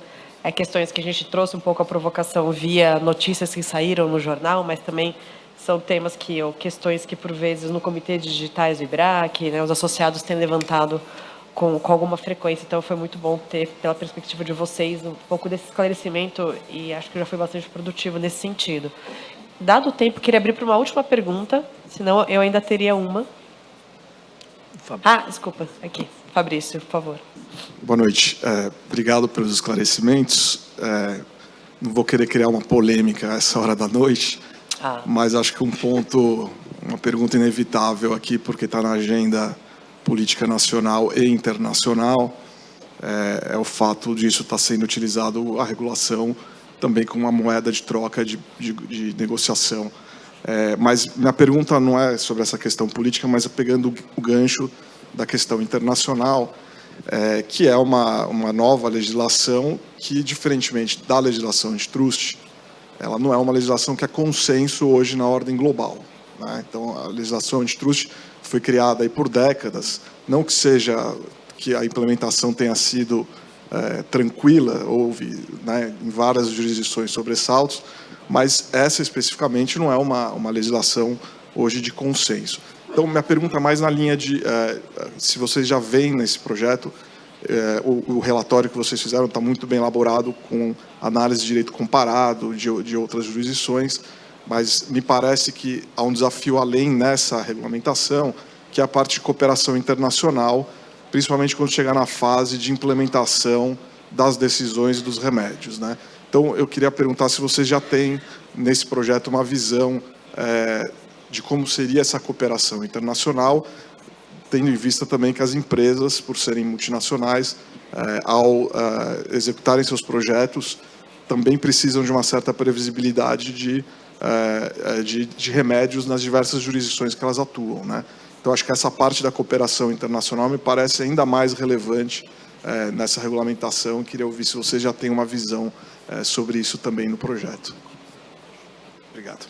questões que a gente trouxe um pouco a provocação via notícias que saíram no jornal, mas também são temas ou questões que, por vezes, no Comitê de Digitais do IBRAC, né, os associados têm levantado com alguma frequência. Então, foi muito bom ter, pela perspectiva de vocês, um pouco desse esclarecimento e acho que já foi bastante produtivo nesse sentido. Dado o tempo, queria abrir para uma última pergunta, senão eu ainda teria uma. Desculpa, aqui. Fabrício, por favor. Boa noite. Obrigado pelos esclarecimentos. Não vou querer criar uma polêmica a essa hora da noite, mas acho que uma pergunta inevitável aqui, porque está na agenda política nacional e internacional, é o fato disso estar sendo utilizado a regulação também como uma moeda de troca de negociação. Mas minha pergunta não é sobre essa questão política, mas pegando o gancho da questão internacional, que é uma nova legislação que, diferentemente da legislação antitrust, ela não é uma legislação que é consenso hoje na ordem global, né? Então, a legislação antitrust foi criada aí por décadas, não que a implementação tenha sido tranquila, houve, né, em várias jurisdições sobressaltos, mas essa especificamente não é uma legislação hoje de consenso. Então, minha pergunta é mais na linha de se vocês já veem nesse projeto, o relatório que vocês fizeram está muito bem elaborado, com análise de direito comparado de outras jurisdições, mas me parece que há um desafio além nessa regulamentação, que é a parte de cooperação internacional, principalmente quando chegar na fase de implementação das decisões e dos remédios, né? Então, eu queria perguntar se vocês já têm, nesse projeto, uma visão de como seria essa cooperação internacional, tendo em vista também que as empresas, por serem multinacionais, ao executarem seus projetos, também precisam de uma certa previsibilidade de remédios nas diversas jurisdições que elas atuam, né? Então, acho que essa parte da cooperação internacional me parece ainda mais relevante nessa regulamentação. Queria ouvir se você já tem uma visão sobre isso também no projeto. Obrigado.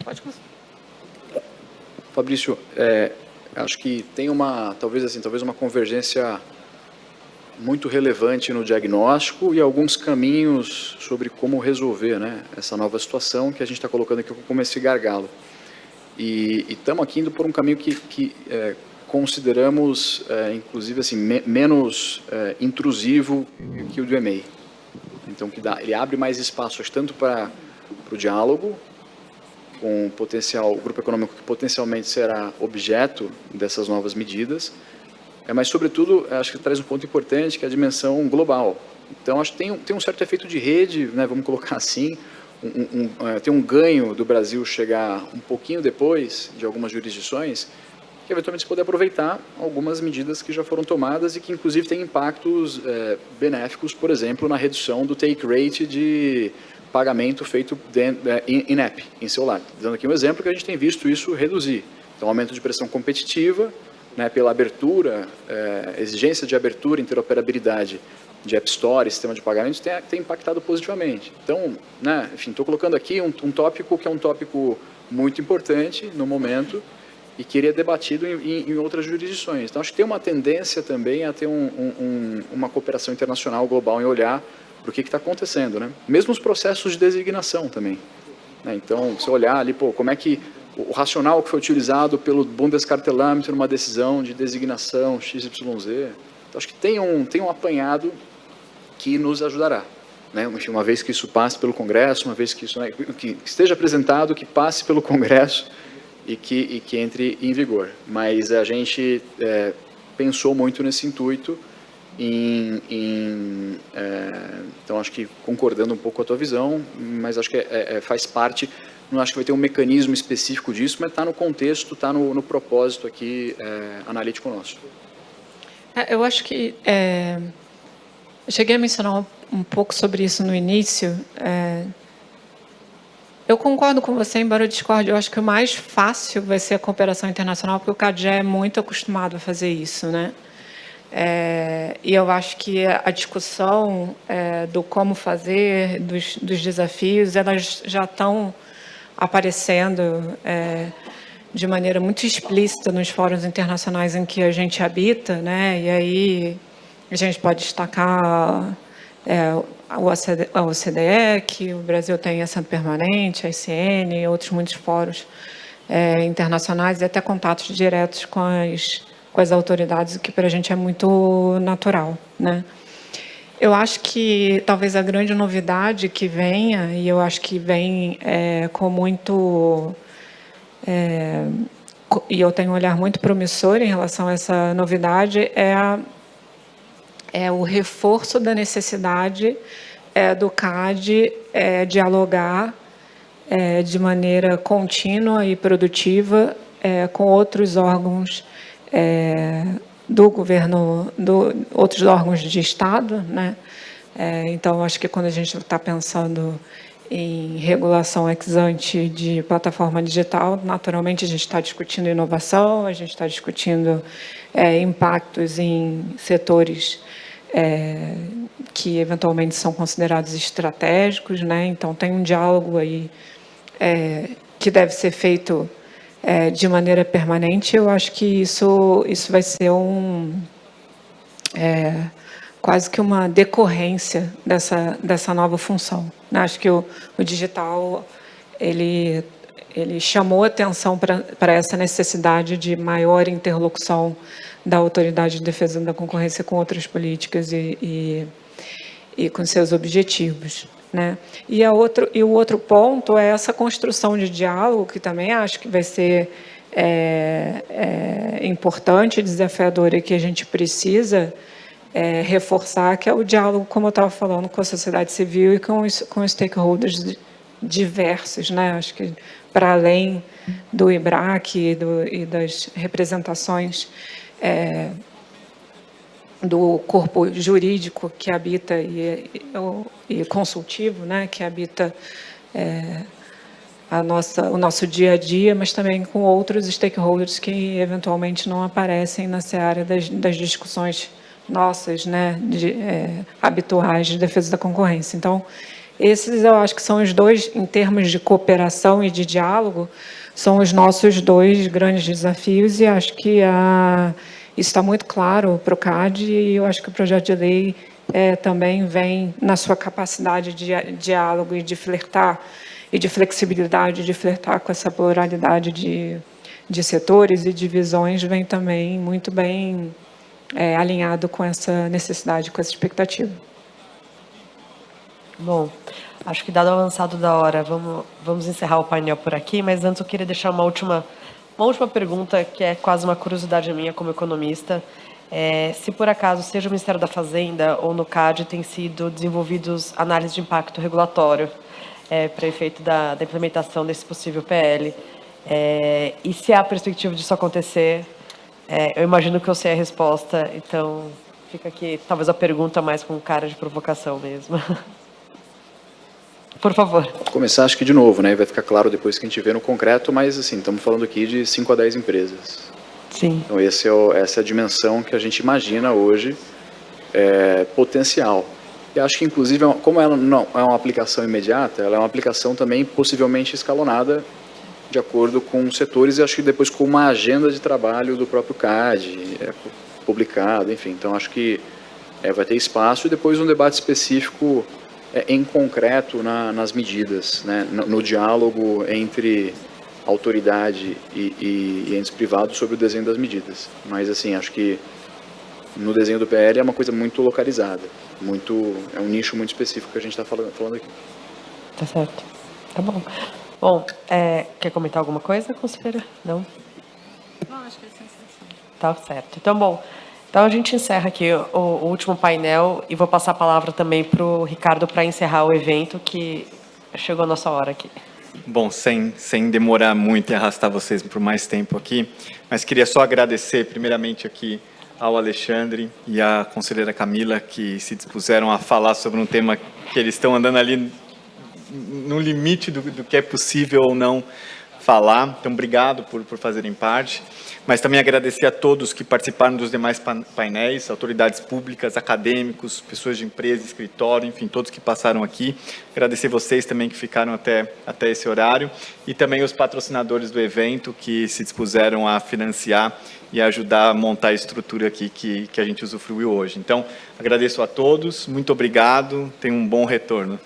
Pode começar. Fabrício, acho que tem talvez uma convergência muito relevante no diagnóstico e alguns caminhos sobre como resolver, né, essa nova situação que a gente está colocando aqui como esse gargalo. E estamos aqui indo por um caminho que consideramos, inclusive, assim, menos intrusivo que o do EMEI. Então, ele abre mais espaço, tanto para o diálogo, com o grupo econômico que potencialmente será objeto dessas novas medidas, mas, sobretudo, acho que traz um ponto importante, que é a dimensão global. Então, acho que tem um certo efeito de rede, né, vamos colocar assim, tem um ganho do Brasil chegar um pouquinho depois de algumas jurisdições, que eventualmente se poder aproveitar algumas medidas que já foram tomadas e que, inclusive, têm impactos benéficos, por exemplo, na redução do take rate de pagamento feito in-app, em celular. Dando aqui um exemplo que a gente tem visto isso reduzir. Então, aumento de pressão competitiva, né, pela abertura, exigência de abertura, interoperabilidade de App Store, sistema de pagamentos, tem impactado positivamente. Então, né, enfim, estou colocando aqui um tópico que é um tópico muito importante no momento e que ele é debatido em outras jurisdições. Então, acho que tem uma tendência também a ter uma cooperação internacional global em olhar para o que está acontecendo, né? Mesmo os processos de designação também, né? Então, se olhar ali, como é que o racional que foi utilizado pelo Bundeskartellamt numa decisão de designação XYZ, então, acho que tem um apanhado que nos ajudará, né? Uma vez que isso passe pelo Congresso, uma vez que isso, né, que esteja apresentado, que passe pelo Congresso e que entre em vigor. Mas a gente pensou muito nesse intuito, então, acho que concordando um pouco com a tua visão, mas acho que faz parte, não acho que vai ter um mecanismo específico disso, mas está no contexto, está no propósito aqui analítico nosso. Eu acho que eu cheguei a mencionar um pouco sobre isso no início. Eu concordo com você, embora eu discorde. Eu acho que o mais fácil vai ser a cooperação internacional, porque o CAD já é muito acostumado a fazer isso, né? E eu acho que a discussão do como fazer, dos desafios, elas já estão aparecendo de maneira muito explícita nos fóruns internacionais em que a gente habita, né? E aí a gente pode destacar a OCDE, que o Brasil tem essa permanente, a ICN e outros muitos fóruns internacionais e até contatos diretos com as autoridades, o que para a gente é muito natural, né? Eu acho que talvez a grande novidade que venha, e eu acho que vem com muito... e eu tenho um olhar muito promissor em relação a essa novidade, é o reforço da necessidade do CAD dialogar de maneira contínua e produtiva com outros órgãos do governo, outros órgãos de Estado, né? Então, acho que quando a gente está pensando em regulação ex ante de plataforma digital, naturalmente a gente está discutindo inovação, a gente está discutindo impactos em setores que eventualmente são considerados estratégicos, né? Então, tem um diálogo aí que deve ser feito de maneira permanente. Eu acho que isso vai ser quase que uma decorrência dessa nova função. Acho que o digital ele chamou atenção para essa necessidade de maior interlocução da Autoridade de Defesa da Concorrência com outras políticas e com seus objetivos, né? E o outro ponto é essa construção de diálogo, que também acho que vai ser importante, desafiador, e que a gente precisa reforçar, que é o diálogo, como eu estava falando, com a sociedade civil e com stakeholders diversos, né? Acho que para além do IBRAC e das representações do corpo jurídico que habita e consultivo, né, que habita o nosso dia a dia, mas também com outros stakeholders que eventualmente não aparecem na seara das discussões nossas, né, habituais de defesa da concorrência. Então, esses eu acho que são os dois, em termos de cooperação e de diálogo, são os nossos dois grandes desafios, e acho que isso está muito claro para o CAD, e eu acho que o projeto de lei também vem na sua capacidade de diálogo e de flertar, e de flexibilidade, de flertar com essa pluralidade de setores e de visões, vem também muito bem alinhado com essa necessidade, com essa expectativa. Bom, acho que dado o avançado da hora, vamos encerrar o painel por aqui, mas antes eu queria deixar uma última pergunta, que é quase uma curiosidade minha como economista. Se por acaso, seja o Ministério da Fazenda ou no CAD, tem sido desenvolvidos análises de impacto regulatório para efeito da implementação desse possível PL. E se há perspectiva disso acontecer, eu imagino que eu sei a resposta, então fica aqui talvez a pergunta mais com cara de provocação mesmo. Por favor. Vou começar, acho que de novo, né? Vai ficar claro depois que a gente vê no concreto, mas assim, estamos falando aqui de 5 a 10 empresas. Sim. Então essa é a dimensão que a gente imagina hoje potencial. E acho que, inclusive, como ela não é uma aplicação imediata, ela é uma aplicação também possivelmente escalonada de acordo com setores, e acho que depois com uma agenda de trabalho do próprio CAD, publicado, enfim. Então, acho que vai ter espaço, e depois um debate específico em concreto nas medidas, né, no diálogo entre autoridade e entes privados sobre o desenho das medidas. Mas, assim, acho que no desenho do PL é uma coisa muito localizada, é um nicho muito específico que a gente está falando aqui. Tá certo. Tá bom. Bom, quer comentar alguma coisa, conselheira? Não? Não, acho que é sensacional. Tá certo. Então, bom, então a gente encerra aqui o último painel, e vou passar a palavra também para o Ricardo para encerrar o evento, que chegou a nossa hora aqui. Bom, sem demorar muito e arrastar vocês por mais tempo aqui, mas queria só agradecer primeiramente aqui ao Alexandre e à conselheira Camila, que se dispuseram a falar sobre um tema que eles estão andando ali no limite do que é possível ou não falar. Então, obrigado por fazerem parte. Mas também agradecer a todos que participaram dos demais painéis, autoridades públicas, acadêmicos, pessoas de empresa, escritório, enfim, todos que passaram aqui. Agradecer vocês também que ficaram até esse horário, e também os patrocinadores do evento que se dispuseram a financiar e ajudar a montar a estrutura aqui que a gente usufruiu hoje. Então, agradeço a todos, muito obrigado, tenham um bom retorno.